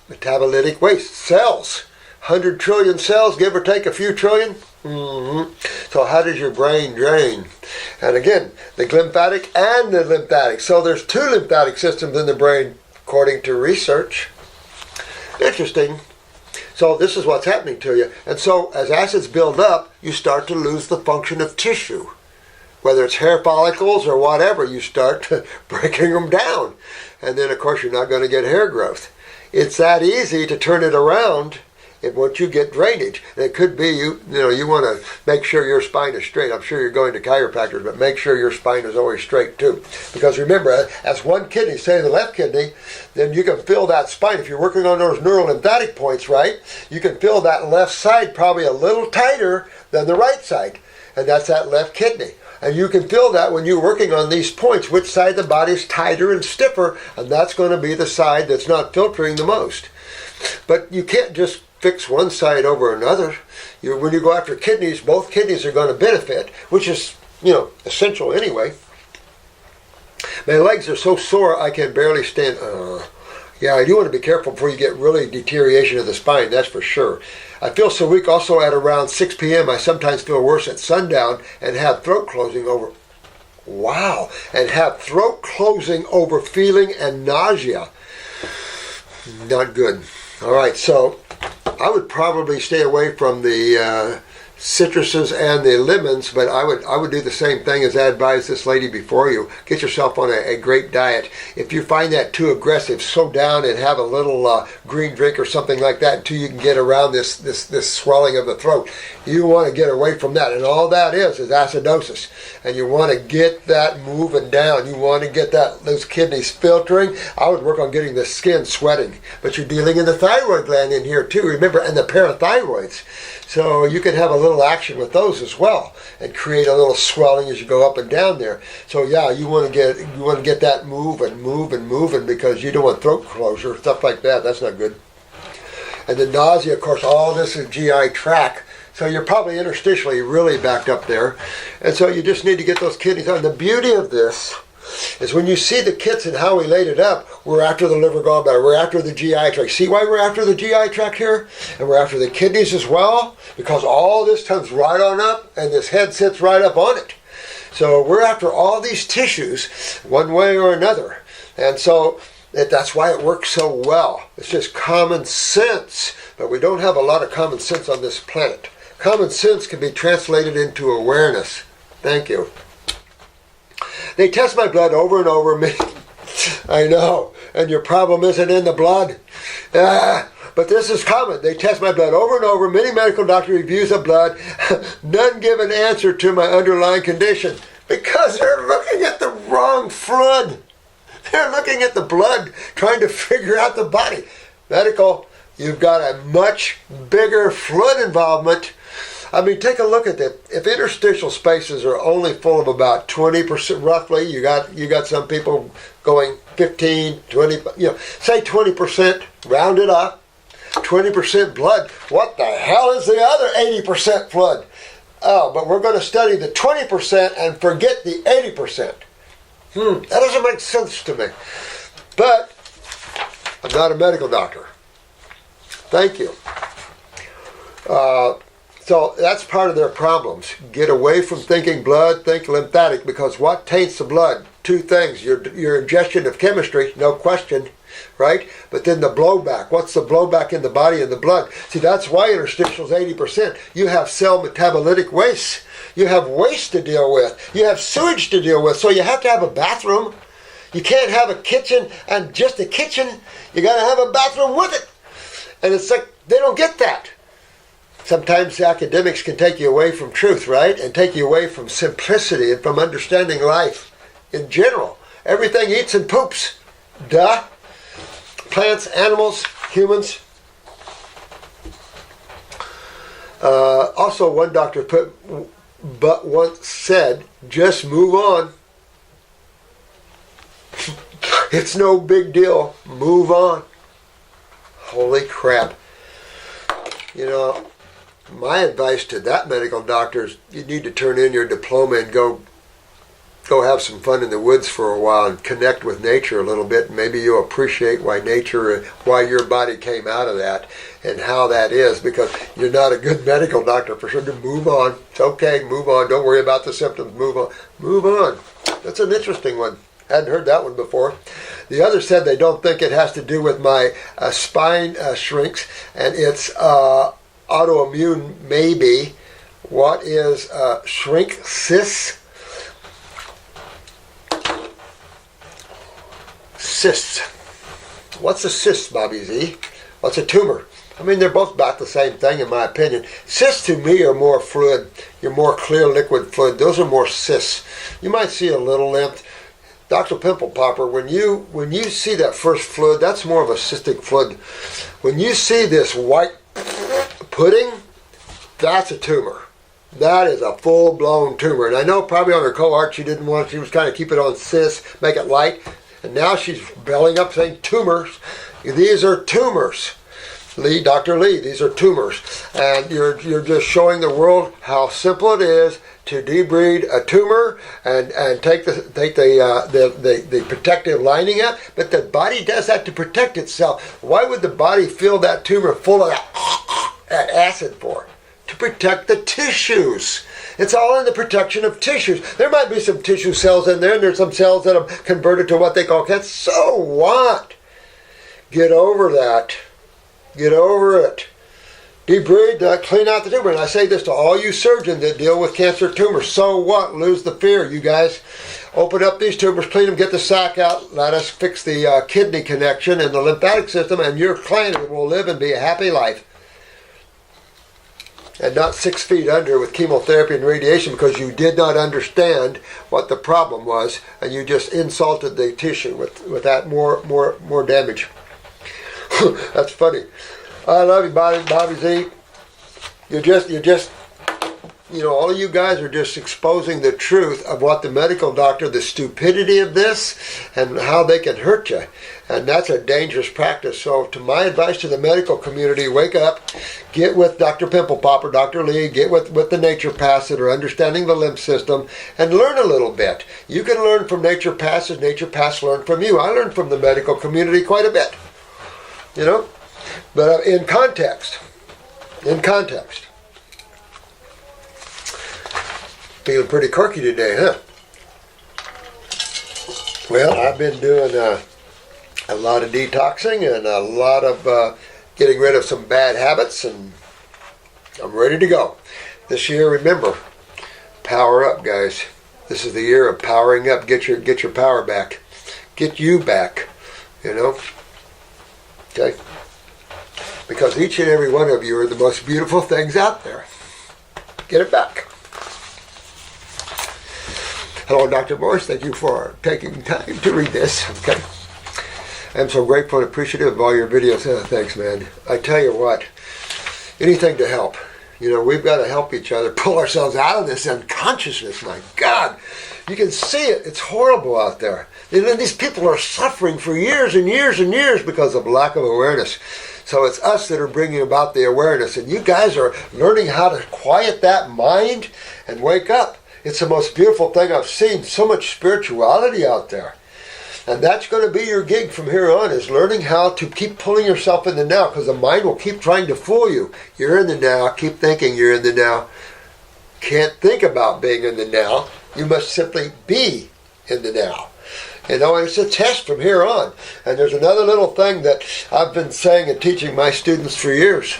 Metabolitic waste, cells. 100 trillion cells, give or take a few trillion. So how does your brain drain? And again, the glymphatic and the lymphatic. So there's two lymphatic systems in the brain, according to research. Interesting. So this is what's happening to you. And so as acids build up, you start to lose the function of tissue. Whether it's hair follicles or whatever, you start breaking them down. And then, of course, you're not going to get hair growth. It's that easy to turn it around once you get drainage. And it could be you want to make sure your spine is straight. I'm sure you're going to chiropractors, but make sure your spine is always straight too. Because remember, as one kidney, say the left kidney, then you can feel that spine. If you're working on those neurolymphatic points, right, you can feel that left side probably a little tighter than the right side. And that's that left kidney. And you can feel that when you're working on these points, which side of the body is tighter and stiffer, and that's going to be the side that's not filtering the most. But you can't just fix one side over another. When you go after kidneys, both kidneys are going to benefit, which is, essential anyway. My legs are so sore I can barely stand. Yeah, you want to be careful before you get really deterioration of the spine, that's for sure. I feel so weak also at around 6 p.m. I sometimes feel worse at sundown and have throat closing over. Wow. And have throat closing over feeling and nausea. Not good. All right, so I would probably stay away from the citruses and the lemons, but I would do the same thing as I advised this lady before you. Get yourself on a great diet. If you find that too aggressive, slow down and have a little green drink or something like that until you can get around this swelling of the throat. You want to get away from that, and all that is acidosis, and you want to get that moving down. You want to get those kidneys filtering. I would work on getting the skin sweating, but you're dealing in the thyroid gland in here too, remember, and the parathyroids. So you can have a little action with those as well and create a little swelling as you go up and down there. So yeah, you want to get that moving because you don't want throat closure, stuff like that. That's not good. And the nausea, of course, all this is GI tract. So you're probably interstitially really backed up there. And so you just need to get those kidneys on. The beauty of this is when you see the kits and how we laid it up, we're after the liver gallbladder, we're after the GI tract. See why we're after the GI tract here? And we're after the kidneys as well? Because all this comes right on up and this head sits right up on it. So we're after all these tissues one way or another. And so That's why it works so well. It's just common sense. But we don't have a lot of common sense on this planet. Common sense can be translated into awareness. Thank you. They test my blood over and over. I know. And your problem isn't in the blood. But this is common. They test my blood over and over. Many medical doctor reviews of blood. None give an answer to my underlying condition. Because they're looking at the wrong fluid. They're looking at the blood, trying to figure out the body. Medical, you've got a much bigger fluid involvement. I mean, take a look at that. If interstitial spaces are only full of about 20%, roughly, you got some people going 15, 20, say 20%, round it up, 20% blood. What the hell is the other 80% blood? Oh, but we're going to study the 20% and forget the 80%. That doesn't make sense to me. But I'm not a medical doctor. Thank you. So that's part of their problems. Get away from thinking blood, think lymphatic, because what taints the blood? Two things. Your ingestion of chemistry, no question, right? But then the blowback. What's the blowback in the body and the blood? See, that's why interstitial is 80%. You have cell metabolitic waste. You have waste to deal with. You have sewage to deal with. So you have to have a bathroom. You can't have a kitchen and just a kitchen. You got to have a bathroom with it. And it's like they don't get that. Sometimes academics can take you away from truth, right? And take you away from simplicity and from understanding life in general. Everything eats and poops. Duh. Plants, animals, humans. Also, one doctor once said, just move on. It's no big deal. Move on. Holy crap. My advice to that medical doctor is you need to turn in your diploma and go have some fun in the woods for a while and connect with nature a little bit. And maybe you'll appreciate why your body came out of that and how that is, because you're not a good medical doctor for sure. To move on. It's okay, move on. Don't worry about the symptoms. Move on. Move on. That's an interesting one. Hadn't heard that one before. The other said they don't think it has to do with my spine shrinks, and it's autoimmune, maybe. What is shrink cysts? Cysts. What's a cyst, Bobby Z? What's a tumor? I mean, they're both about the same thing in my opinion. Cysts to me are more fluid. You're more clear liquid fluid. Those are more cysts. You might see a little lymph. Dr. Pimple Popper, when you see that first fluid, that's more of a cystic fluid. When you see this white pudding, that's a tumor. That is a full-blown tumor. And I know probably on her cohort she was trying to keep it on cysts, make it light. And now she's belling up saying tumors. These are tumors. Dr. Lee, these are tumors. And you're just showing the world how simple it is to debride a tumor and take the protective lining out. But the body does that to protect itself. Why would the body fill that tumor full of that acid for? To protect the tissues. It's all in the protection of tissues. There might be some tissue cells in there, and there's some cells that are converted to what they call cancer. So what? Get over that. Get over it. Debride, clean out the tumor. And I say this to all you surgeons that deal with cancer tumors. So what? Lose the fear, you guys. Open up these tumors, clean them, get the sac out. Let us fix the kidney connection and the lymphatic system, and your client will live and be a happy life. And not 6 feet under with chemotherapy and radiation because you did not understand what the problem was, and you just insulted the tissue with that more damage. That's funny. I love you, Bobby Z. You're just, all of you guys are just exposing the truth of what the medical doctor, the stupidity of this, and how they can hurt you. And that's a dangerous practice. So to my advice to the medical community, wake up, get with Dr. Pimple Popper, Dr. Lee, get with the naturopaths that are understanding the lymph system, and learn a little bit. You can learn from naturopaths as naturopaths learn from you. I learned from the medical community quite a bit, but in context. Feeling pretty quirky today, huh? Well, I've been doing a lot of detoxing and a lot of getting rid of some bad habits, and I'm ready to go. This year, remember, power up, guys. This is the year of powering up. Get your power back. Get you back, you know. Okay? Because each and every one of you are the most beautiful things out there. Get it back. Hello, Dr. Morse. Thank you for taking time to read this. Okay. I'm so grateful and appreciative of all your videos. Thanks, man. I tell you what, anything to help. You know, we've got to help each other, pull ourselves out of this unconsciousness. My God, you can see it. It's horrible out there. And then these people are suffering for years and years and years because of lack of awareness. So it's us that are bringing about the awareness. And you guys are learning how to quiet that mind and wake up. It's the most beautiful thing I've seen. So much spirituality out there. And that's going to be your gig from here on, is learning how to keep pulling yourself in the now, because the mind will keep trying to fool you. You're in the now. Keep thinking you're in the now. Can't think about being in the now. You must simply be in the now. You know, it's a test from here on. And there's another little thing that I've been saying and teaching my students for years.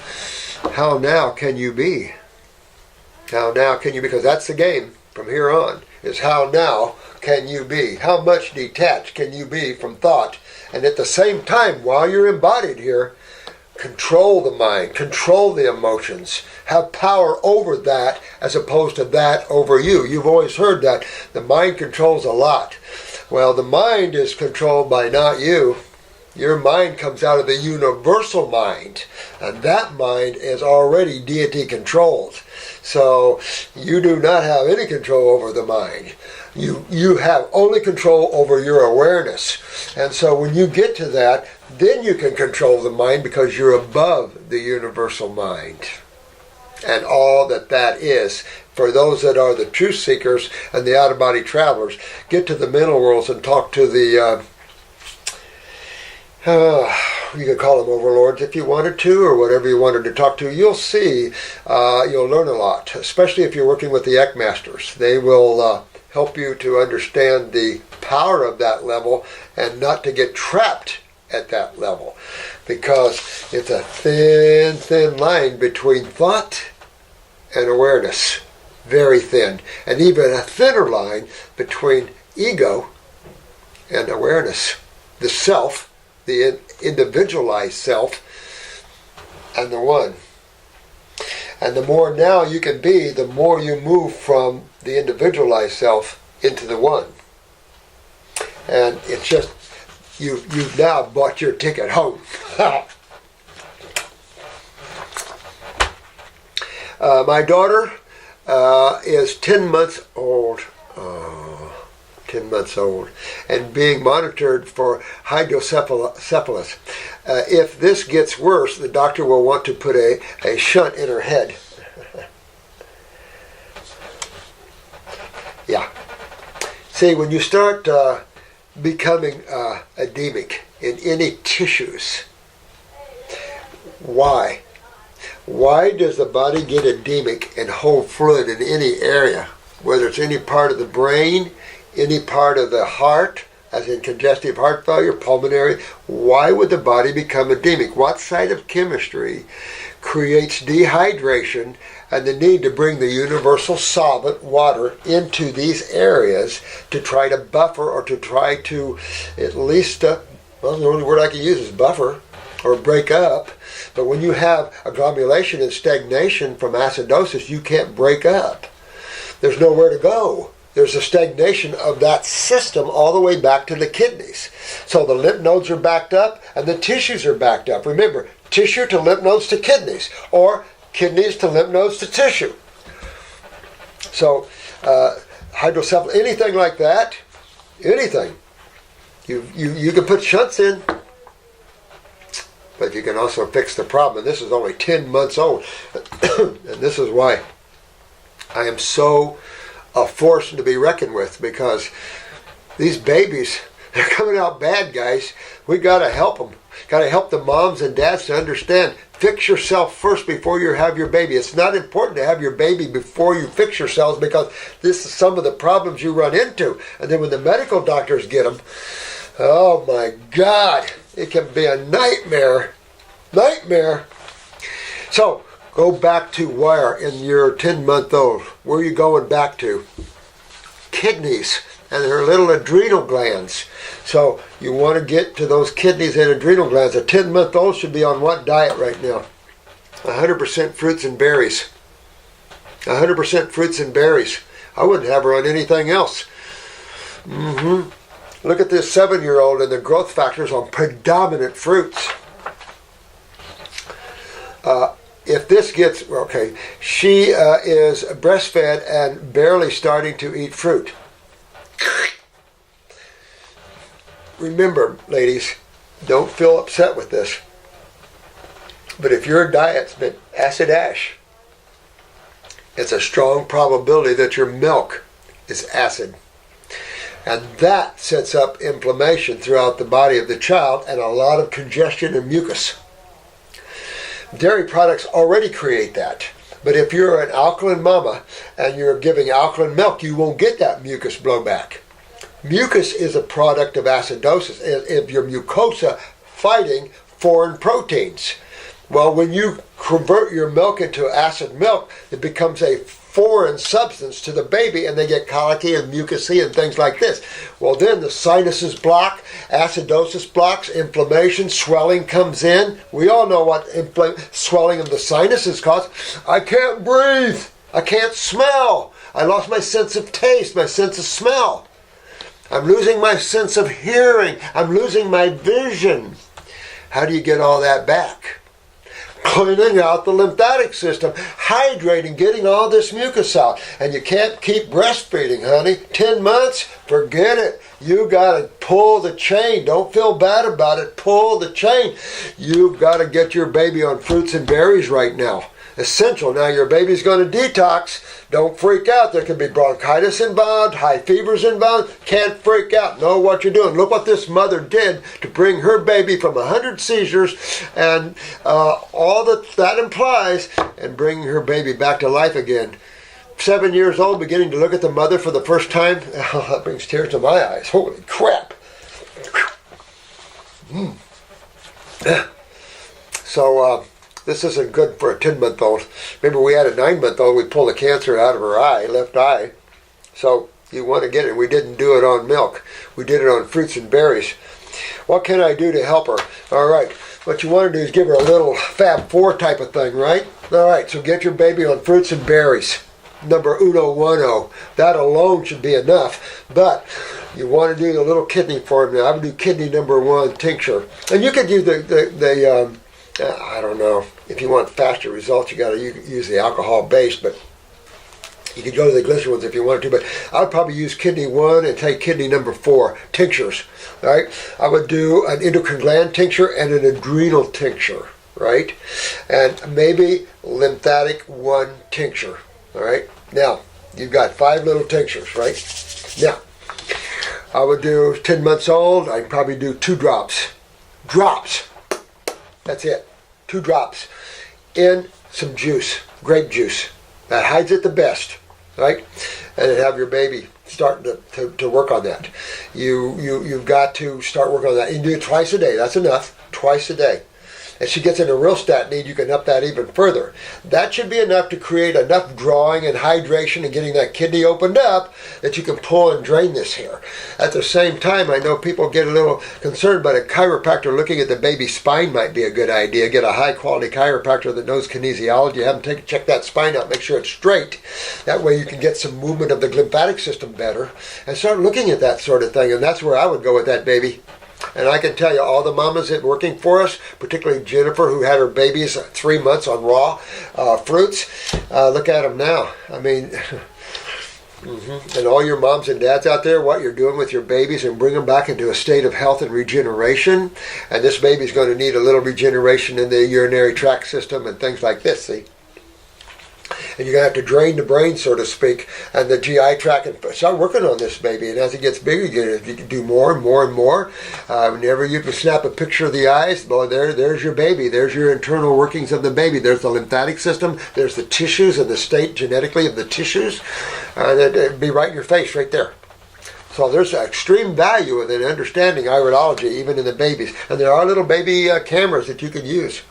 How now can you be? How now can you be? Because that's the game from here on, is how now can you be? How much detached can you be from thought? And at the same time, while you're embodied here, control the mind, control the emotions, have power over that as opposed to that over you. You've always heard that the mind controls a lot. Well, the mind is controlled by not you. Your mind comes out of the universal mind, and that mind is already deity controlled. So you do not have any control over the mind. You have only control over your awareness. And so when you get to that, then you can control the mind, because you're above the universal mind and all that that is. For those that are the truth seekers and the out-of-body travelers, get to the mental worlds and talk to the you could call them overlords if you wanted to, or whatever you wanted to talk to. You'll see, you'll learn a lot, especially if you're working with the Ek Masters. They will help you to understand the power of that level and not to get trapped at that level, because it's a thin, thin line between thought and awareness. Very thin. And even a thinner line between ego and awareness. The self, the individualized self, and the one. And the more now you can be, the more you move from the individualized self into the one. And it's just, you've now bought your ticket home. My daughter is 10 months old. 10 months old, and being monitored for hydrocephalus. If this gets worse, the doctor will want to put a shunt in her head. Yeah. See, when you start becoming edemic in any tissues, why? Why does the body get edemic and hold fluid in any area, whether it's any part of the brain, any part of the heart, as in congestive heart failure, pulmonary? Why would the body become edemic? What side of chemistry creates dehydration and the need to bring the universal solvent, water, into these areas to try to buffer, or to try to at least, well, the only word I can use is buffer, or break up. But when you have agglomeration and stagnation from acidosis, you can't break up. There's nowhere to go. There's a stagnation of that system all the way back to the kidneys. So the lymph nodes are backed up and the tissues are backed up. Remember, tissue to lymph nodes to kidneys, or kidneys to lymph nodes to tissue. So hydrocephalus, anything like that, anything. You can put shunts in, but you can also fix the problem. And this is only 10 months old. And this is why I am so a force to be reckoned with, because these babies, they're coming out bad, guys. We got to help them. Got to help the moms and dads to understand, fix yourself first before you have your baby. It's not important to have your baby before you fix yourselves, because this is some of the problems you run into. And then when the medical doctors get them, Oh my God, it can be a nightmare. Nightmare. So, go back to where in your 10-month-old? Where are you going back to? Kidneys and their little adrenal glands. So, you want to get to those kidneys and adrenal glands. A 10-month-old should be on what diet right now? 100% fruits and berries. 100% fruits and berries. I wouldn't have her on anything else. Look at this 7-year-old and the growth factors on predominant fruits. If this gets, okay, she is breastfed and barely starting to eat fruit. Remember, ladies, don't feel upset with this. But if your diet's been acid ash, it's a strong probability that your milk is acid. And that sets up inflammation throughout the body of the child and a lot of congestion and mucus. Dairy products already create that. But if you're an alkaline mama and you're giving alkaline milk, you won't get that mucus blowback. Mucus is a product of acidosis. If your mucosa fighting foreign proteins. Well, when you convert your milk into acid milk, it becomes a foreign substance to the baby and they get colicky and mucousy and things like this. Well, then the sinuses block, acidosis blocks, inflammation, swelling comes in. We all know what swelling of the sinuses cause. I can't breathe. I can't smell. I lost my sense of taste, my sense of smell. I'm losing my sense of hearing. I'm losing my vision. How do you get all that back? Cleaning out the lymphatic system, hydrating, getting all this mucus out. And you can't keep breastfeeding, honey. 10 months, forget it. You got to pull the chain. Don't feel bad about it. Pull the chain. You've got to get your baby on fruits and berries right now. Essential. Now your baby's going to detox. Don't freak out. There could be bronchitis involved, high fevers involved. Can't freak out. Know what you're doing. Look what this mother did to bring her baby from 100 seizures and all that implies, and bringing her baby back to life again. 7 years old, beginning to look at the mother for the first time. Oh, that brings tears to my eyes. Holy crap. So, this isn't good for a 10-month-old. Remember, we had a 9-month-old. We pulled the cancer out of her eye, left eye. So you want to get it. We didn't do it on milk. We did it on fruits and berries. What can I do to help her? All right. What you want to do is give her a little Fab 4 type of thing, right? All right. So get your baby on fruits and berries. Number uno uno. That alone should be enough. But you want to do the little kidney formula. I would do kidney number 1 tincture. And you could do the I don't know. If you want faster results, you got to use the alcohol base, but you could go to the glycerin ones if you wanted to. But I would probably use kidney 1 and take kidney number 4 tinctures. Right? I would do an endocrine gland tincture and an adrenal tincture. Right? And maybe lymphatic 1 tincture. All right? Now you've got 5 little tinctures. Right? Now I would do 10 months old. I'd probably do 2 drops. Drops. That's it. 2 drops in some juice, grape juice. That hides it the best, right? And then have your baby starting to work on that. You've got to start working on that. You can do it twice a day. That's enough. Twice a day. As she gets into real stat need, you can up that even further. That should be enough to create enough drawing and hydration and getting that kidney opened up that you can pull and drain this hair. At the same time, I know people get a little concerned, but a chiropractor looking at the baby's spine might be a good idea. Get a high-quality chiropractor that knows kinesiology. Have them check that spine out, make sure it's straight. That way you can get some movement of the lymphatic system better and start looking at that sort of thing. And that's where I would go with that, baby. And I can tell you, all the mamas that working for us, particularly Jennifer, who had her babies 3 months on raw fruits, look at them now. I mean, and all your moms and dads out there, what you're doing with your babies and bring them back into a state of health and regeneration. And this baby's going to need a little regeneration in the urinary tract system and things like this, see? And you're going to have to drain the brain, so to speak, and the GI tract, and start working on this baby. And as it gets bigger, you can do more and more and more. Whenever you can snap a picture of the eyes, well, there's your baby. There's your internal workings of the baby. There's the lymphatic system. There's the tissues and the state genetically of the tissues. It'd be right in your face right there. So there's extreme value in understanding iridology, even in the babies. And there are little baby cameras that you can use.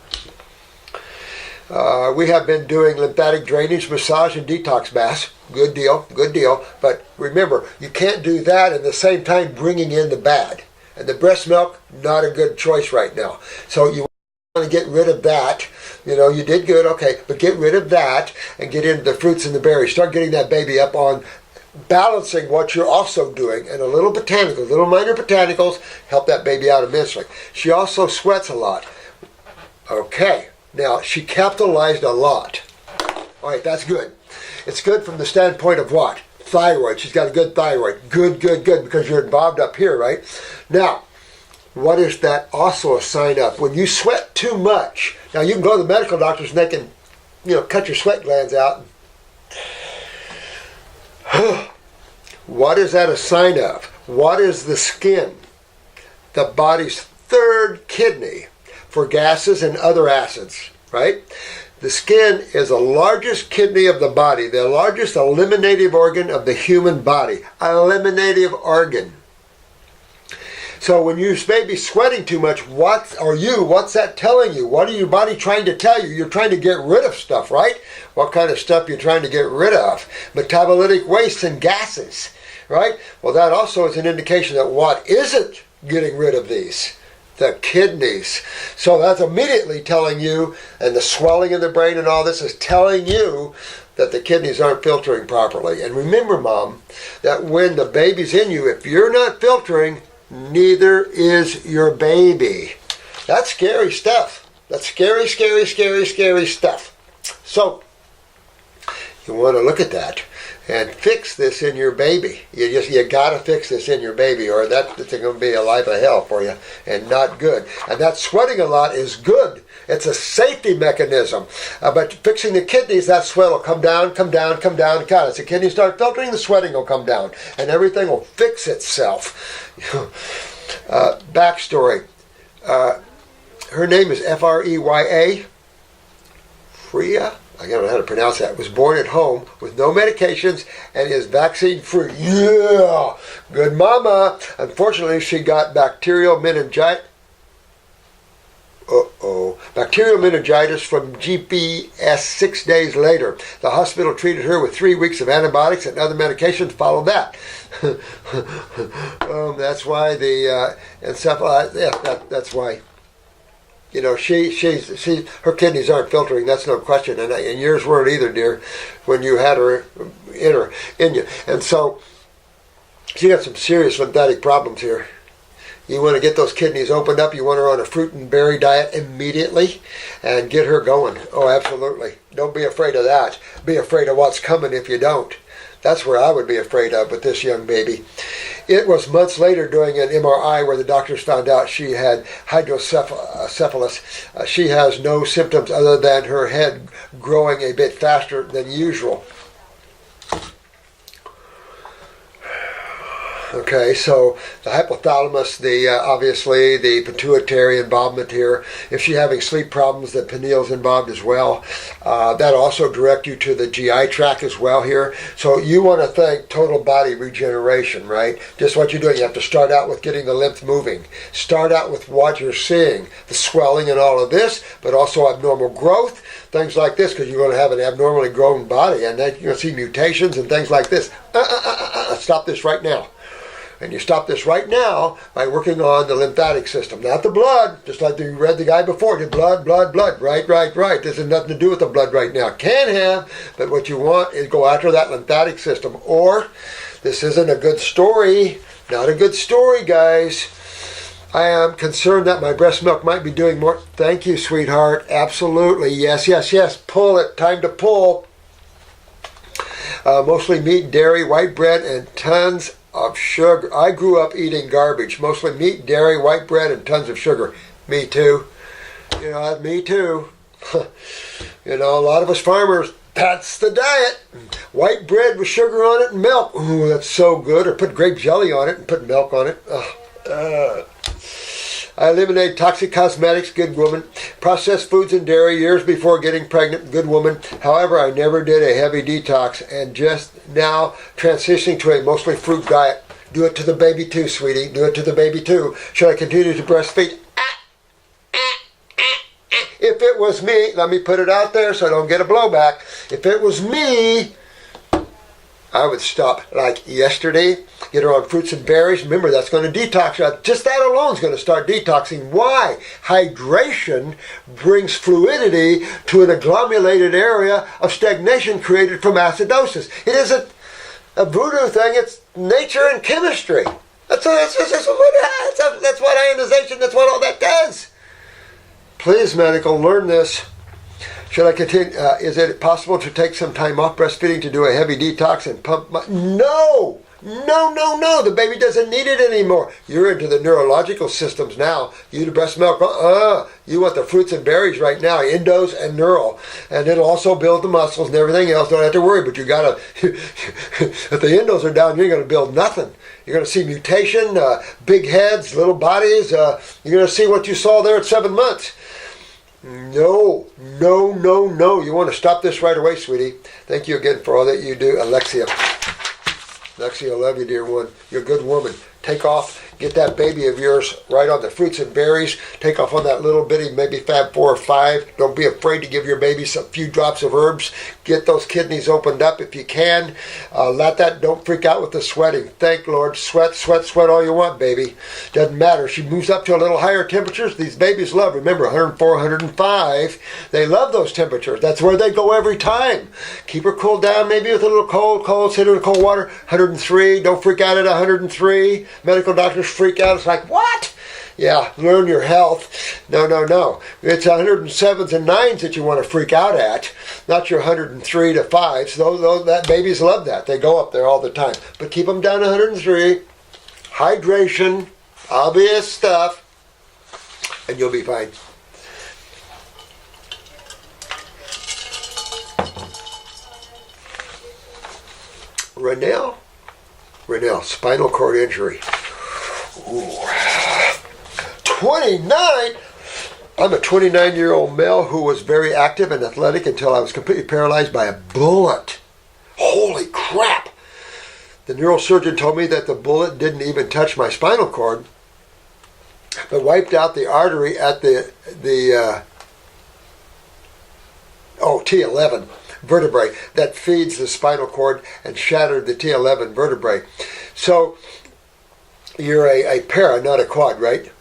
We have been doing lymphatic drainage, massage, and detox baths. Good deal, good deal. But remember, you can't do that at the same time bringing in the bad. And the breast milk, not a good choice right now. So you want to get rid of that. You know, you did good, okay, but get rid of that and get into the fruits and the berries. Start getting that baby up on balancing what you're also doing, and a little botanicals, little minor botanicals help that baby out immensely. She also sweats a lot. Okay, now she capitalized a lot. All right, that's good. It's good from the standpoint of what? Thyroid. She's got a good thyroid. Good, good, good, because you're involved up here, right? Now, what is that also a sign of? When you sweat too much. Now, you can go to the medical doctors and they can, cut your sweat glands out. What is that a sign of? What is the skin? The body's third kidney for gases and other acids, right? The skin is the largest kidney of the body, the largest eliminative organ of the human body. Eliminative organ. So when you may be sweating too much, what's that telling you? What are your body trying to tell you? You're trying to get rid of stuff, right? What kind of stuff you're trying to get rid of? Metabolitic waste and gases, right? Well, that also is an indication that what isn't getting rid of these? The kidneys. So that's immediately telling you, and the swelling in the brain and all this is telling you that the kidneys aren't filtering properly. And remember, Mom, that when the baby's in you, if you're not filtering, neither is your baby. That's scary stuff. That's scary, scary, scary, scary stuff. So, you want to look at that and fix this in your baby. You got to fix this in your baby, or that's going to be a life of hell for you, and not good. And that sweating a lot is good. It's a safety mechanism. But fixing the kidneys, that sweat will come down, come down, come down. God, as the kidneys start filtering, the sweating will come down, and everything will fix itself. Backstory. Her name is Freya. Freya? I don't know how to pronounce that. Was born at home with no medications and is vaccine free. Yeah! Good mama. Unfortunately, she got bacterial meningitis. Bacterial meningitis from GPS 6 days later. The hospital treated her with 3 weeks of antibiotics and other medications followed that. That's why the encephalitis, that's why. She's her kidneys aren't filtering. That's no question, and yours weren't either, dear, when you had her in you. And so she got some serious lymphatic problems here. You want to get those kidneys opened up. You want her on a fruit and berry diet immediately, and get her going. Oh, absolutely. Don't be afraid of that. Be afraid of what's coming if you don't. That's where I would be afraid of with this young baby. It was months later during an MRI where the doctors found out she had hydrocephalus. She has no symptoms other than her head growing a bit faster than usual. Okay, so the hypothalamus, obviously the pituitary involvement here. If she's having sleep problems, the pineal's involved as well. That also direct you to the GI tract as well here. So you want to think total body regeneration, right? Just what you're doing. You have to start out with getting the lymph moving. Start out with what you're seeing, the swelling and all of this, but also abnormal growth, things like this, because you're going to have an abnormally grown body, and then you're going to see mutations and things like this. Stop this right now. And you stop this right now by working on the lymphatic system, not the blood, just like you read the guy before. The blood. Right. This has nothing to do with the blood right now. Can have, but what you want is go after that lymphatic system. Or, this isn't a good story. Not a good story, guys. I am concerned that my breast milk might be doing more. Thank you, sweetheart. Absolutely. Yes. Pull it. Time to pull. Mostly meat, dairy, white bread, and tons of sugar. I grew up eating garbage, mostly meat, dairy, white bread, and tons of sugar. Me too. Me too. A lot of us farmers, that's the diet. White bread with sugar on it and milk. Ooh, that's so good. Or put grape jelly on it and put milk on it. I eliminated toxic cosmetics, good woman. Processed foods and dairy years before getting pregnant, good woman. However, I never did a heavy detox and just now transitioning to a mostly fruit diet. Do it to the baby too, sweetie. Do it to the baby too. Should I continue to breastfeed? If it was me, let me put it out there so I don't get a blowback. If it was me, I would stop like yesterday, get her on fruits and berries. Remember, that's going to detox her. Just that alone is going to start detoxing. Why? Hydration brings fluidity to an agglomerated area of stagnation created from acidosis. It isn't a voodoo thing. It's nature and chemistry. That's what ionization, that's what all that does. Please, medical, learn this. Should I continue? Is it possible to take some time off breastfeeding to do a heavy detox and pump my... No! No. The baby doesn't need it anymore. You're into the neurological systems now. You the breast milk. You want the fruits and berries right now, endos and neural. And it'll also build the muscles and everything else. Don't have to worry, but you got to... If the endos are down, you're going to build nothing. You're going to see mutation, big heads, little bodies. You're going to see what you saw there at 7 months. No. You want to stop this right away, sweetie. Thank you again for all that you do. Alexia, I love you, dear one. You're a good woman. Take off. Get that baby of yours right on the fruits and berries. Take off on that little bitty, maybe Fab 4 or 5. Don't be afraid to give your baby some few drops of herbs. Get those kidneys opened up if you can. Don't freak out with the sweating. Thank Lord. Sweat all you want, baby. Doesn't matter. She moves up to a little higher temperatures. These babies love, remember, 104, 105. They love those temperatures. That's where they go every time. Keep her cooled down, maybe with a little cold, sit her in cold water. 103. Don't freak out at 103. Medical doctors freak out. It's like, what? Yeah, learn your health. No. It's 107s and 9s that you want to freak out at, not your 103 to 5s. That babies love that. They go up there all the time. But keep them down to 103. Hydration, obvious stuff, and you'll be fine. Renell, spinal cord injury. Ooh. 29? I'm a 29-year-old male who was very active and athletic until I was completely paralyzed by a bullet. Holy crap! The neurosurgeon told me that the bullet didn't even touch my spinal cord, but wiped out the artery at the T11 vertebrae that feeds the spinal cord and shattered the T11 vertebrae. So you're a para, not a quad, right?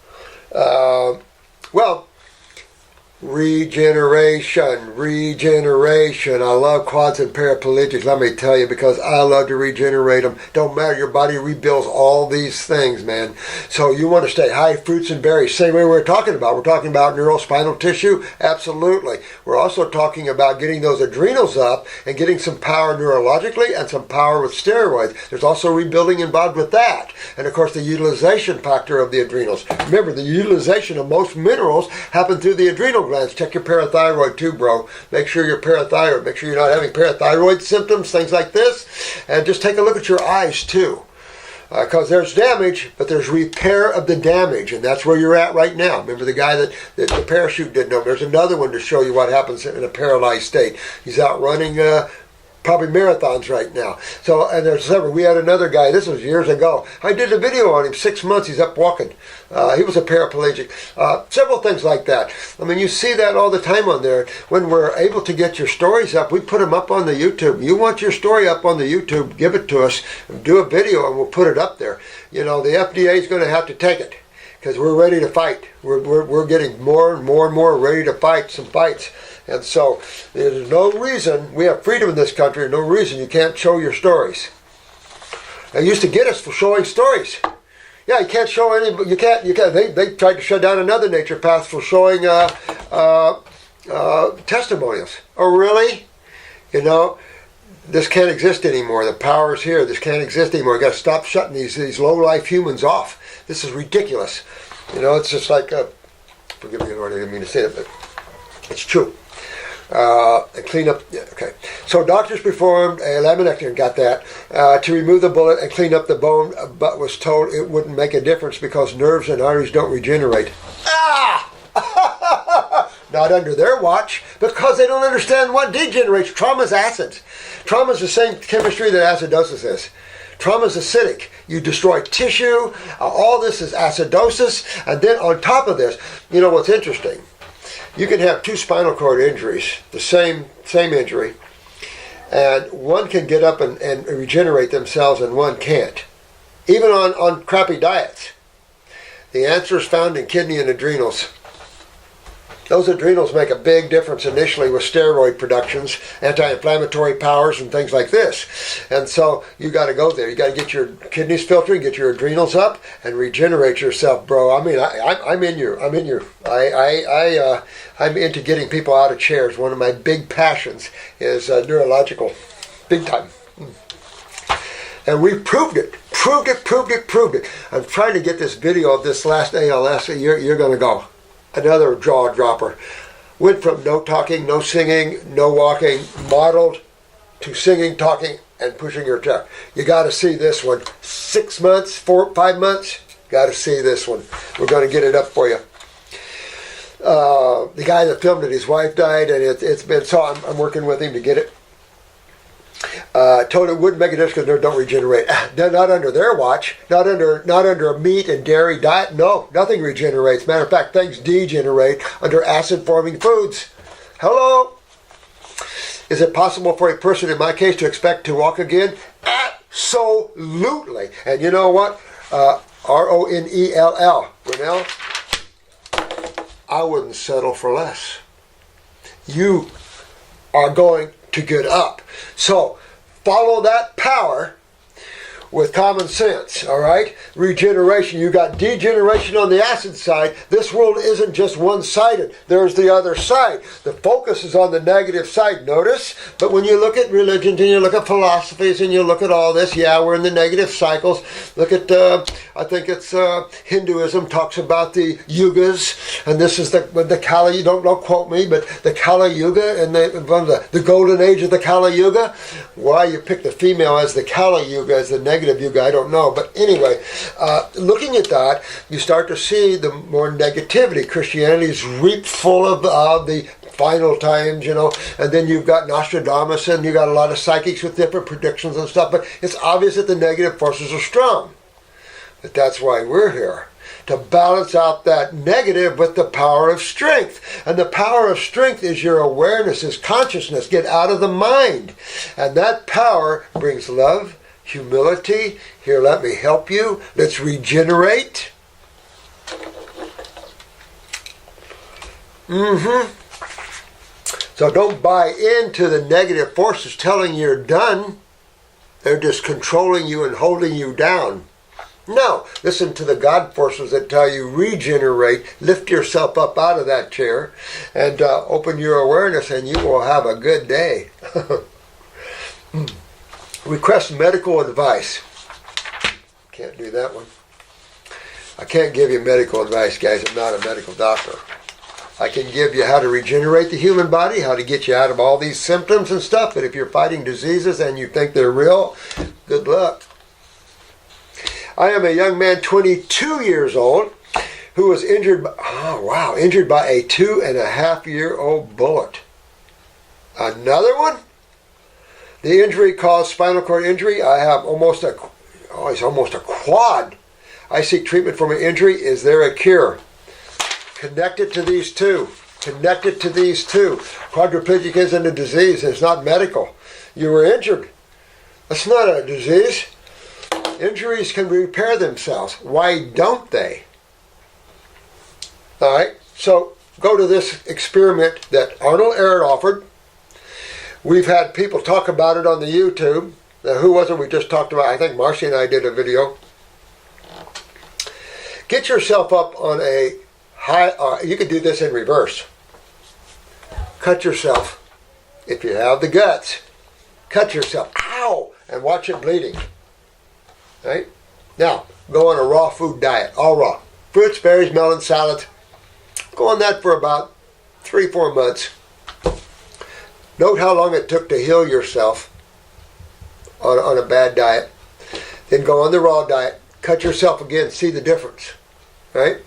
Regeneration. I love quads and paraplegics, let me tell you, because I love to regenerate them. Don't matter, your body rebuilds all these things, man. So you want to stay high fruits and berries. Same way we're talking about. We're talking about neurospinal tissue. Absolutely. We're also talking about getting those adrenals up and getting some power neurologically and some power with steroids. There's also rebuilding involved with that. And of course, the utilization factor of the adrenals. Remember, the utilization of most minerals happen through the adrenal glands. Check your parathyroid too, bro. Make sure you're parathyroid. Make sure you're not having parathyroid symptoms, things like this. And just take a look at your eyes too. Because there's damage, but there's repair of the damage. And that's where you're at right now. Remember the guy that the parachute didn't know. There's another one to show you what happens in a paralyzed state. He's out running probably marathons right now. So, and there's several. We had another guy, this was years ago. I did a video on him, 6 months, he's up walking. He was a paraplegic. Several things like that. I mean, you see that all the time on there. When we're able to get your stories up, we put them up on the YouTube. You want your story up on the YouTube, give it to us, do a video, and we'll put it up there. You know, the FDA is going to have to take it, because we're ready to fight. We're getting more and more ready to fight some fights. And so there's no reason, we have freedom in this country, no reason you can't show your stories. They used to get us for showing stories. Yeah, you can't show any, you can't, they tried to shut down another nature path for showing testimonials. Oh, really? You know, this can't exist anymore. The power's here. This can't exist anymore. You got to stop shutting these low-life humans off. This is ridiculous. You know, it's just like, forgive me, I didn't mean to say it, but it's true. And clean up, yeah, okay. So doctors performed a laminectomy, got that, to remove the bullet and clean up the bone, but was told it wouldn't make a difference because nerves and arteries don't regenerate. Ah! Not under their watch, because they don't understand what degenerates. Trauma is acids. Trauma is the same chemistry that acidosis is. Trauma is acidic. You destroy tissue. All this is acidosis. And then on top of this, you know what's interesting? You can have two spinal cord injuries, the same injury, and one can get up and regenerate themselves and one can't. Even on crappy diets. The answer is found in kidney and adrenals. Those adrenals make a big difference initially with steroid productions, anti-inflammatory powers, and things like this. And so you got to go there. You got to get your kidneys filtering, get your adrenals up, and regenerate yourself, bro. I mean, I'm in you. I'm into getting people out of chairs. One of my big passions is neurological, big time. And we proved it. Proved it. I'm trying to get this video of this last ALS. You're going to go. Another jaw dropper. Went from no talking, no singing, no walking, modeled to singing, talking, and pushing your truck. You got to see this one. 6 months, 5 months. Got to see this one. We're going to get it up for you. The guy that filmed it, his wife died, and it's been so. I'm working with him to get it. Told it wouldn't make a difference because they don't regenerate. Not under their watch. Not under a meat and dairy diet. No, nothing regenerates. Matter of fact, things degenerate under acid-forming foods. Hello? Is it possible for a person, in my case, to expect to walk again? Absolutely. And you know what? Ronell. Ronell, I wouldn't settle for less. You are going to get up. So, follow that power with common sense, all right? Regeneration. You got degeneration on the acid side. This world isn't just one-sided. There's the other side. The focus is on the negative side, notice? But when you look at religions and you look at philosophies and you look at all this, yeah, we're in the negative cycles. Look at, I think it's Hinduism talks about the yugas, and this is the Kali, don't quote me, but the Kali Yuga and the golden age of the Kali Yuga. Why you pick the female as the Kali Yuga, as the negative Yuga, I don't know. But anyway, looking at that, you start to see the more negativity. Christianity is reaped full of the final times, you know, and then you've got Nostradamus and you got a lot of psychics with different predictions and stuff, but it's obvious that the negative forces are strong. But that's why we're here, to balance out that negative with the power of strength. And the power of strength is your awareness, is consciousness. Get out of the mind. And that power brings love, humility. Here, let me help you. Let's regenerate. So don't buy into the negative forces telling you you're done. They're just controlling you and holding you down. No, listen to the God forces that tell you regenerate, lift yourself up out of that chair, and open your awareness, and you will have a good day. Request medical advice. Can't do that one. I can't give you medical advice, guys. I'm not a medical doctor. I can give you how to regenerate the human body, how to get you out of all these symptoms and stuff, but if you're fighting diseases and you think they're real, good luck. I am a young man, 22 years old, who was injured by a 2.5-year-old bullet. Another one? The injury caused spinal cord injury. I have almost a quad. I seek treatment for my injury. Is there a cure? Connected to these two. Quadriplegic isn't a disease. It's not medical. You were injured. That's not a disease. Injuries can repair themselves. Why don't they? All right. So go to this experiment that Arnold Ehret offered. We've had people talk about it on the YouTube. Now, who was it we just talked about? I think Marcy and I did a video. Get yourself up on a high, you can do this in reverse. Cut yourself. If you have the guts, cut yourself. Ow! And watch it bleeding. Right? Now, go on a raw food diet. All raw. Fruits, berries, melon, salads. Go on that for about 3-4 months. Note how long it took to heal yourself on a bad diet. Then go on the raw diet. Cut yourself again. See the difference. Right?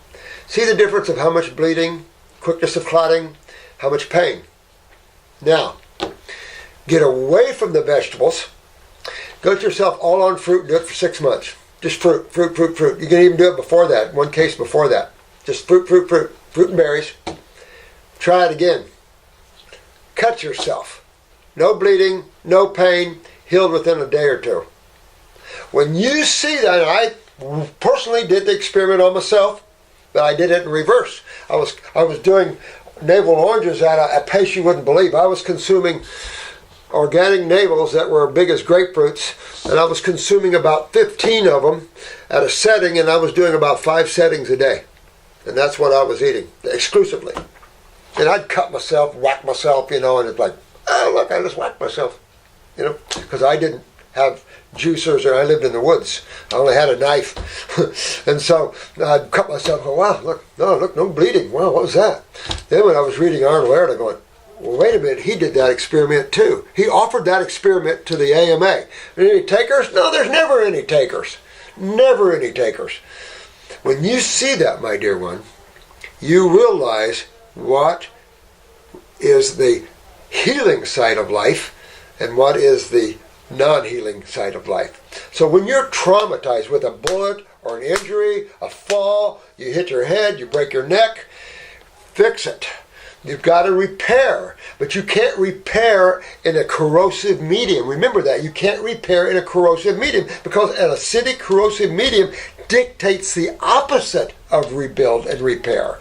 See the difference of how much bleeding, quickness of clotting, how much pain. Now, get away from the vegetables. Gut yourself all on fruit and do it for 6 months. Just fruit, fruit, fruit, fruit. You can even do it before that, one case before that. Just fruit, fruit, fruit, fruit and berries. Try it again. Cut yourself. No bleeding, no pain, healed within a day or two. When you see that, I personally did the experiment on myself, but I did it in reverse. I was doing navel oranges at a pace you wouldn't believe. I was consuming organic navels that were big as grapefruits, and I was consuming about 15 of them at a setting, and I was doing about 5 settings a day. And that's what I was eating, exclusively. And I'd cut myself, whack myself, and it's like, oh, look, I just whacked myself, because I didn't have juicers, or I lived in the woods. I only had a knife. And so I'd cut myself, go, wow, look, no bleeding. Wow, what was that? Then when I was reading Arnold Laird, I'm going, well, wait a minute, he did that experiment too. He offered that experiment to the AMA. Any takers? No, there's never any takers. Never any takers. When you see that, my dear one, you realize what is the healing side of life and what is the non-healing side of life. So when you're traumatized with a bullet or an injury, a fall, you hit your head, you break your neck, fix it. You've got to repair, but you can't repair in a corrosive medium. Remember that. You can't repair in a corrosive medium because an acidic corrosive medium dictates the opposite of rebuild and repair.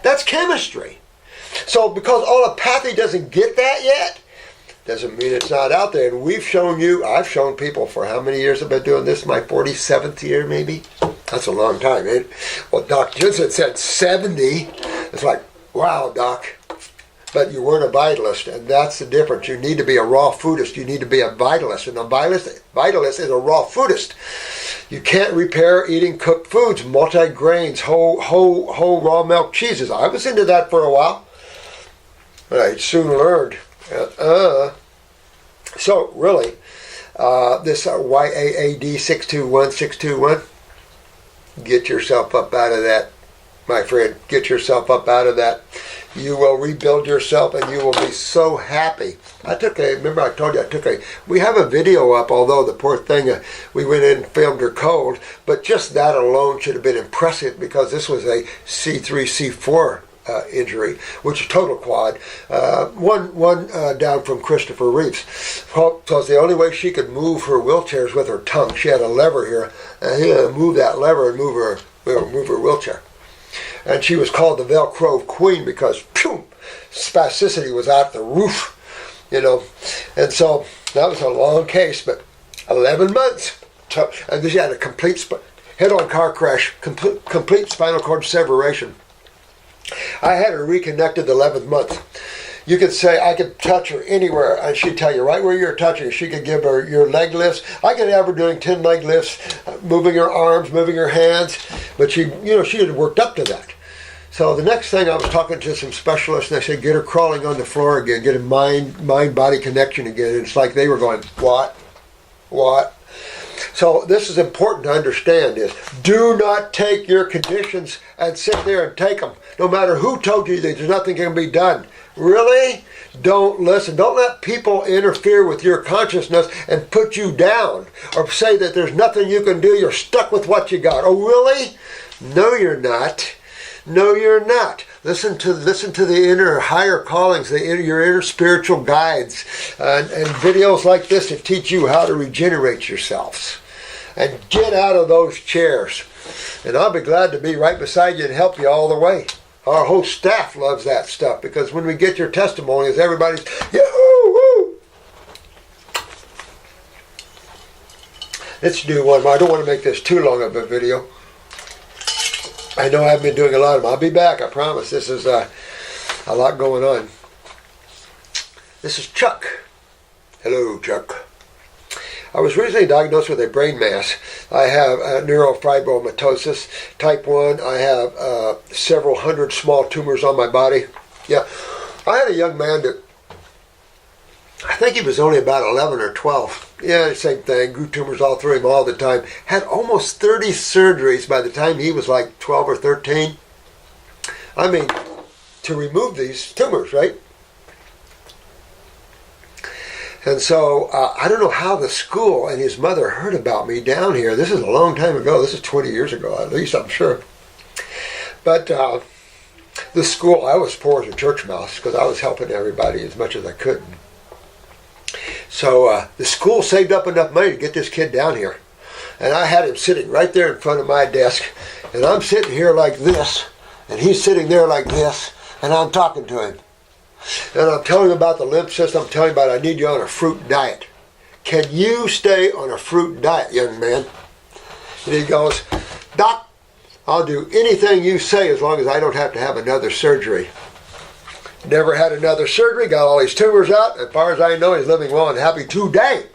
That's chemistry. So because allopathy doesn't get that yet, doesn't mean it's not out there. And I've shown people for how many years I've been doing this, my 47th year maybe? That's a long time, eh? Well, Doc Jensen said 70. It's like, wow, Doc. But you weren't a vitalist, and that's the difference. You need to be a raw foodist. You need to be a vitalist. And a vitalist is a raw foodist. You can't repair eating cooked foods, multi-grains, whole raw milk cheeses. I was into that for a while, but I soon learned. So really, this YAAD 621, get yourself up out of that, my friend. Get yourself up out of that. You will rebuild yourself and you will be so happy. Remember I told you we have a video up, although the poor thing, we went in and filmed her cold, but just that alone should have been impressive because this was a C3, C4 injury, which is total quad. One down from Christopher Reeves. Because the only way she could move her wheelchair is with her tongue. She had a lever here, and he had to move that lever and move her wheelchair. And she was called the Velcro Queen because spasticity was out the roof, And so that was a long case, but 11 months. And then she had a complete head-on car crash, complete spinal cord separation. I had her reconnected the 11th month. You could say I could touch her anywhere, and she'd tell you right where you're touching. She could give her your leg lifts. I could have her doing 10 leg lifts, moving her arms, moving her hands, but she had worked up to that. So the next thing, I was talking to some specialists, and they said, get her crawling on the floor again, get a mind-body connection again. And it's like they were going, what? So this is important to understand is, do not take your conditions and sit there and take them. No matter who told you that there's nothing can be done. Really? Don't listen. Don't let people interfere with your consciousness and put you down or say that there's nothing you can do. You're stuck with what you got. Oh, really? No, you're not. No, you're not. Listen to the inner higher callings, your inner spiritual guides, and videos like this that teach you how to regenerate yourselves. And get out of those chairs. And I'll be glad to be right beside you and help you all the way. Our whole staff loves that stuff because when we get your testimonies, everybody's, yahoo! Let's do one more. I don't want to make this too long of a video. I know I've been doing a lot of them. I'll be back, I promise. This is a lot going on. This is Chuck. Hello, Chuck. I was recently diagnosed with a brain mass. I have neurofibromatosis type 1. I have several hundred small tumors on my body. Yeah, I had a young man that, I think he was only about 11 or 12. Yeah, same thing. Grew tumors all through him all the time. Had almost 30 surgeries by the time he was like 12 or 13. I mean, to remove these tumors, right? And so I don't know how the school and his mother heard about me down here. This is a long time ago. This is 20 years ago, at least, I'm sure. But the school, I was poor as a church mouse because I was helping everybody as much as I could. So the school saved up enough money to get this kid down here. And I had him sitting right there in front of my desk. And I'm sitting here like this. And he's sitting there like this. And I'm talking to him. And I'm telling him about the lymph system. I'm telling him about I need you on a fruit diet. Can you stay on a fruit diet, young man? And he goes, Doc, I'll do anything you say as long as I don't have to have another surgery. Never had another surgery, got all his tumors out. As far as I know, he's living well and happy today.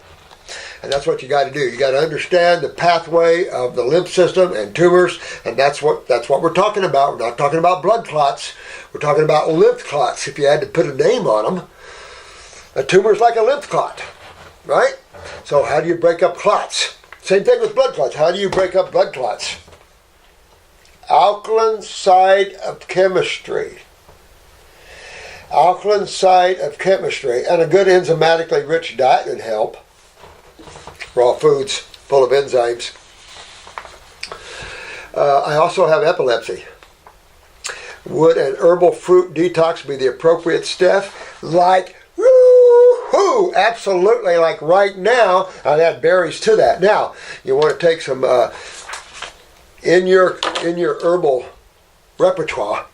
And that's what you got to do. You got to understand the pathway of the lymph system and tumors, and that's what we're talking about. We're not talking about blood clots. We're talking about lymph clots. If you had to put a name on them, a tumor is like a lymph clot, right? So how do you break up clots? Same thing with blood clots. How do you break up blood clots? Alkaline side of chemistry. Alkaline side of chemistry, and a good enzymatically rich diet would help. Raw foods full of enzymes. I also have epilepsy. Would an herbal fruit detox be the appropriate step? Like, woo-hoo, absolutely, like right now. I'd add berries to that. Now, you want to take some, in your herbal repertoire,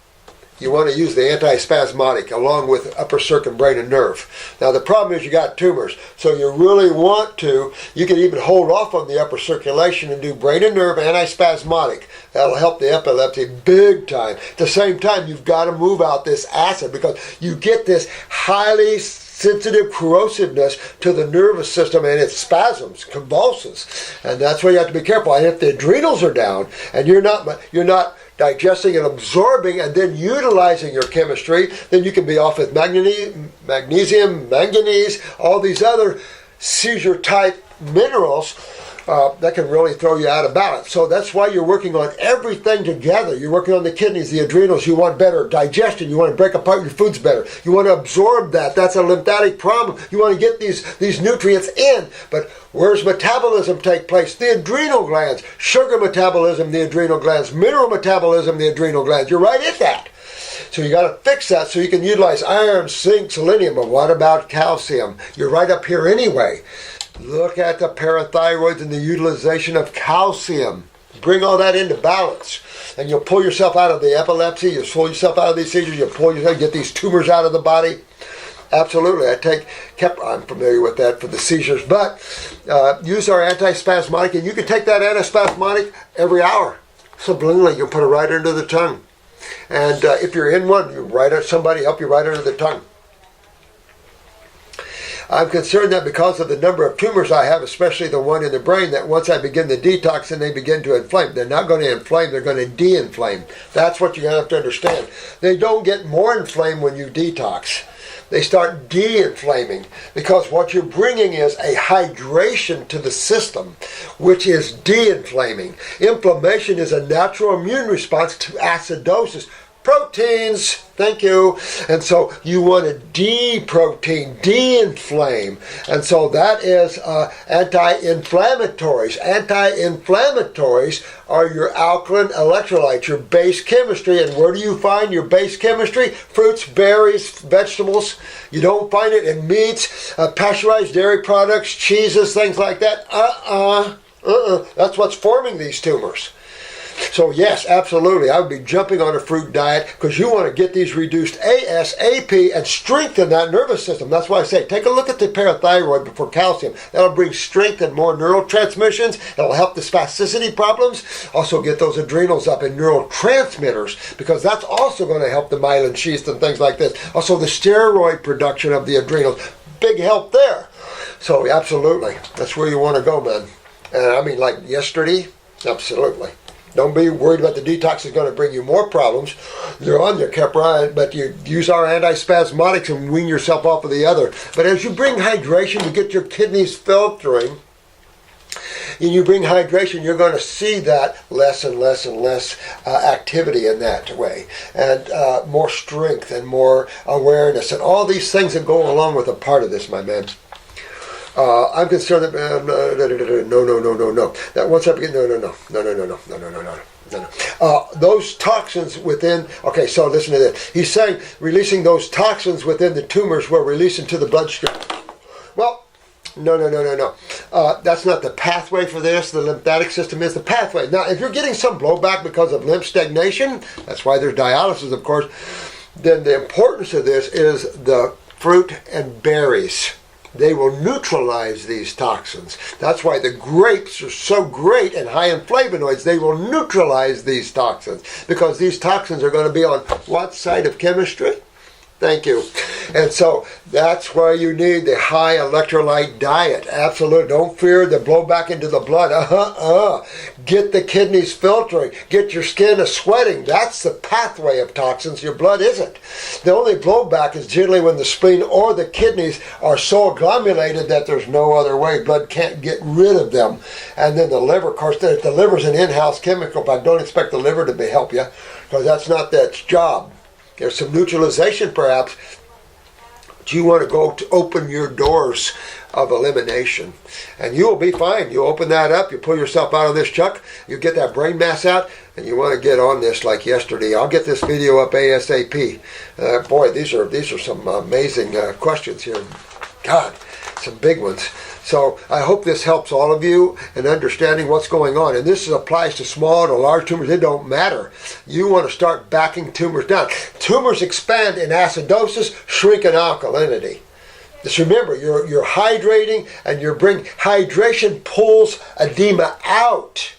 you want to use the antispasmodic along with upper circumbrain and nerve. Now the problem is you got tumors, so you really want to, you can even hold off on the upper circulation and do brain and nerve antispasmodic. That'll help the epilepsy big time. At the same time, you've got to move out this acid because you get this highly sensitive corrosiveness to the nervous system and it spasms, convulses. And that's why you have to be careful. And if the adrenals are down and you're not digesting and absorbing and then utilizing your chemistry, then you can be off with magnesium, manganese, all these other seizure type minerals that can really throw you out of balance. So that's why you're working on everything together. You're working on the kidneys, the adrenals. You want better digestion. You want to break apart your foods better. You want to absorb that. That's a lymphatic problem. You want to get these nutrients in. But where's metabolism take place? The adrenal glands. Sugar metabolism, the adrenal glands. Mineral metabolism, the adrenal glands. You're right at that. So you got to fix that so you can utilize iron, zinc, selenium. But what about calcium? You're right up here anyway. Look at the parathyroids and the utilization of calcium. Bring all that into balance. And you'll pull yourself out of the epilepsy. You'll pull yourself out of these seizures. You'll pull yourself, get these tumors out of the body. Absolutely. I'm familiar with that for the seizures. But use our antispasmodic. And you can take that antispasmodic every hour. Subliminally, you'll put it right under the tongue. And if you're in one, somebody help you right under the tongue. I'm concerned that because of the number of tumors I have, especially the one in the brain, that once I begin the detox and they begin to inflame, they're not going to inflame, they're going to de-inflame. That's what you're going to have to understand. They don't get more inflamed when you detox. They start de-inflaming because what you're bringing is a hydration to the system, which is de-inflaming. Inflammation is a natural immune response to acidosis. Proteins, thank you. And so you want to de-protein, de-inflame. And so that is anti-inflammatories. Anti-inflammatories are your alkaline electrolytes, your base chemistry. And where do you find your base chemistry? Fruits, berries, vegetables. You don't find it in meats, pasteurized dairy products, cheeses, things like that. That's what's forming these tumors. So yes, absolutely, I would be jumping on a fruit diet because you want to get these reduced ASAP and strengthen that nervous system. That's why I say take a look at the parathyroid before calcium. That'll bring strength and more neural transmissions. It'll help the spasticity problems. Also get those adrenals up in neurotransmitters because that's also going to help the myelin sheaths and things like this. Also the steroid production of the adrenals. Big help there. So absolutely, that's where you want to go, man. And I mean like yesterday, absolutely. Don't be worried about the detox is going to bring you more problems. You're on your Kepride, but you use our antispasmodics and wean yourself off of the other. But as you bring hydration, you get your kidneys filtering, and you bring hydration, you're going to see that less and less and less activity in that way, and more strength and more awareness, and all these things that go along with a part of this, my man. I'm concerned that no. That once I begin, no. Those toxins within. Okay, so listen to this. He's saying releasing those toxins within the tumors will release into the bloodstream. Well, no. That's not the pathway for this. The lymphatic system is the pathway. Now, if you're getting some blowback because of lymph stagnation, that's why there's dialysis, of course. Then the importance of this is the fruit and berries. They will neutralize these toxins. That's why the grapes are so great and high in flavonoids. They will neutralize these toxins because these toxins are going to be on what side of chemistry? Thank you. And so that's why you need the high electrolyte diet. Absolutely. Don't fear the blowback into the blood. Get the kidneys filtering. Get your skin a sweating. That's the pathway of toxins. Your blood isn't. The only blowback is generally when the spleen or the kidneys are so agglomerated that there's no other way. Blood can't get rid of them. And then the liver, of course, the liver's an in-house chemical, but don't expect the liver to help you because that's not its job. There's some neutralization perhaps, but you want to go to open your doors of elimination. And you will be fine. You open that up, you pull yourself out of this chuck, you get that brain mass out, and you want to get on this like yesterday. I'll get this video up ASAP. Boy, these are some amazing questions here. God, some big ones. So I hope this helps all of you in understanding what's going on. And this applies to small to large tumors. It don't matter. You want to start backing tumors down. Tumors expand in acidosis, shrink in alkalinity. Just remember, you're hydrating and you're bringing hydration pulls edema out,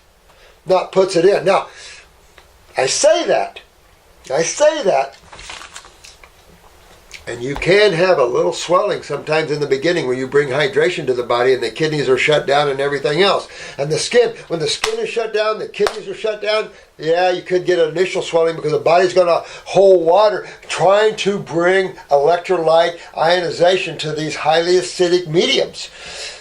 not puts it in. Now, I say that, and you can have a little swelling sometimes in the beginning when you bring hydration to the body and the kidneys are shut down and everything else. And the skin, when the skin is shut down, the kidneys are shut down, yeah, you could get an initial swelling because the body's going to hold water trying to bring electrolyte ionization to these highly acidic mediums.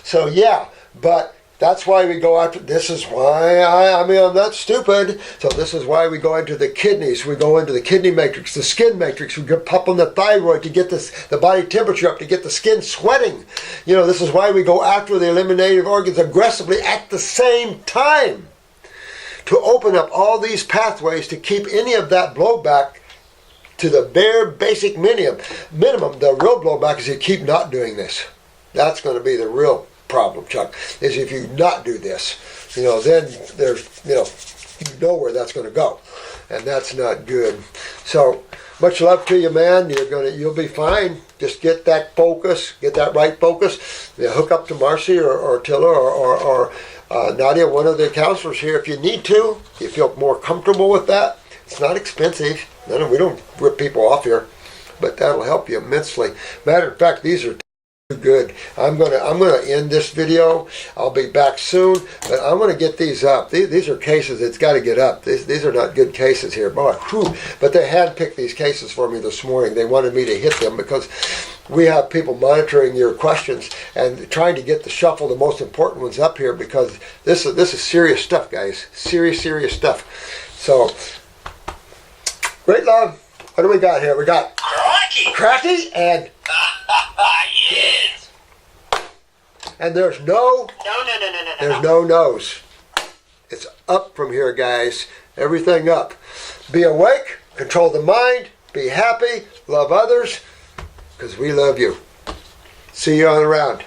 So yeah, but that's why we go after, this is why I'm not stupid. So this is why we go into the kidneys. We go into the kidney matrix, the skin matrix. We pump on the thyroid to get the body temperature up, to get the skin sweating. You know, this is why we go after the eliminative organs aggressively at the same time. To open up all these pathways to keep any of that blowback to the bare basic minimum. The real blowback is you keep not doing this. That's going to be the real problem, Chuck, is if you not do this, then there's, you know where that's going to go, and that's not good. So much love to you, man. You'll be fine. Just get that focus, get that right focus. Hook up to Marcy or Tilla or Nadia, one of the counselors here, if you need to. You feel more comfortable with that. It's not expensive. We don't rip people off here, but that'll help you immensely. Matter of fact, these are good. I'm gonna end this video. I'll be back soon, but I'm gonna get these up. These are cases that's got to get up. These are not good cases here, boy. Whew. But they handpicked these cases for me this morning. They wanted me to hit them because we have people monitoring your questions and trying to get the shuffle, the most important ones up here, because this is serious stuff, guys. Serious stuff. So great love. What do we got here? We got Cracky and yes. And there's no no's. It's up from here, guys. Everything up. Be awake, control the mind, be happy, love others, because we love you. See you on the round.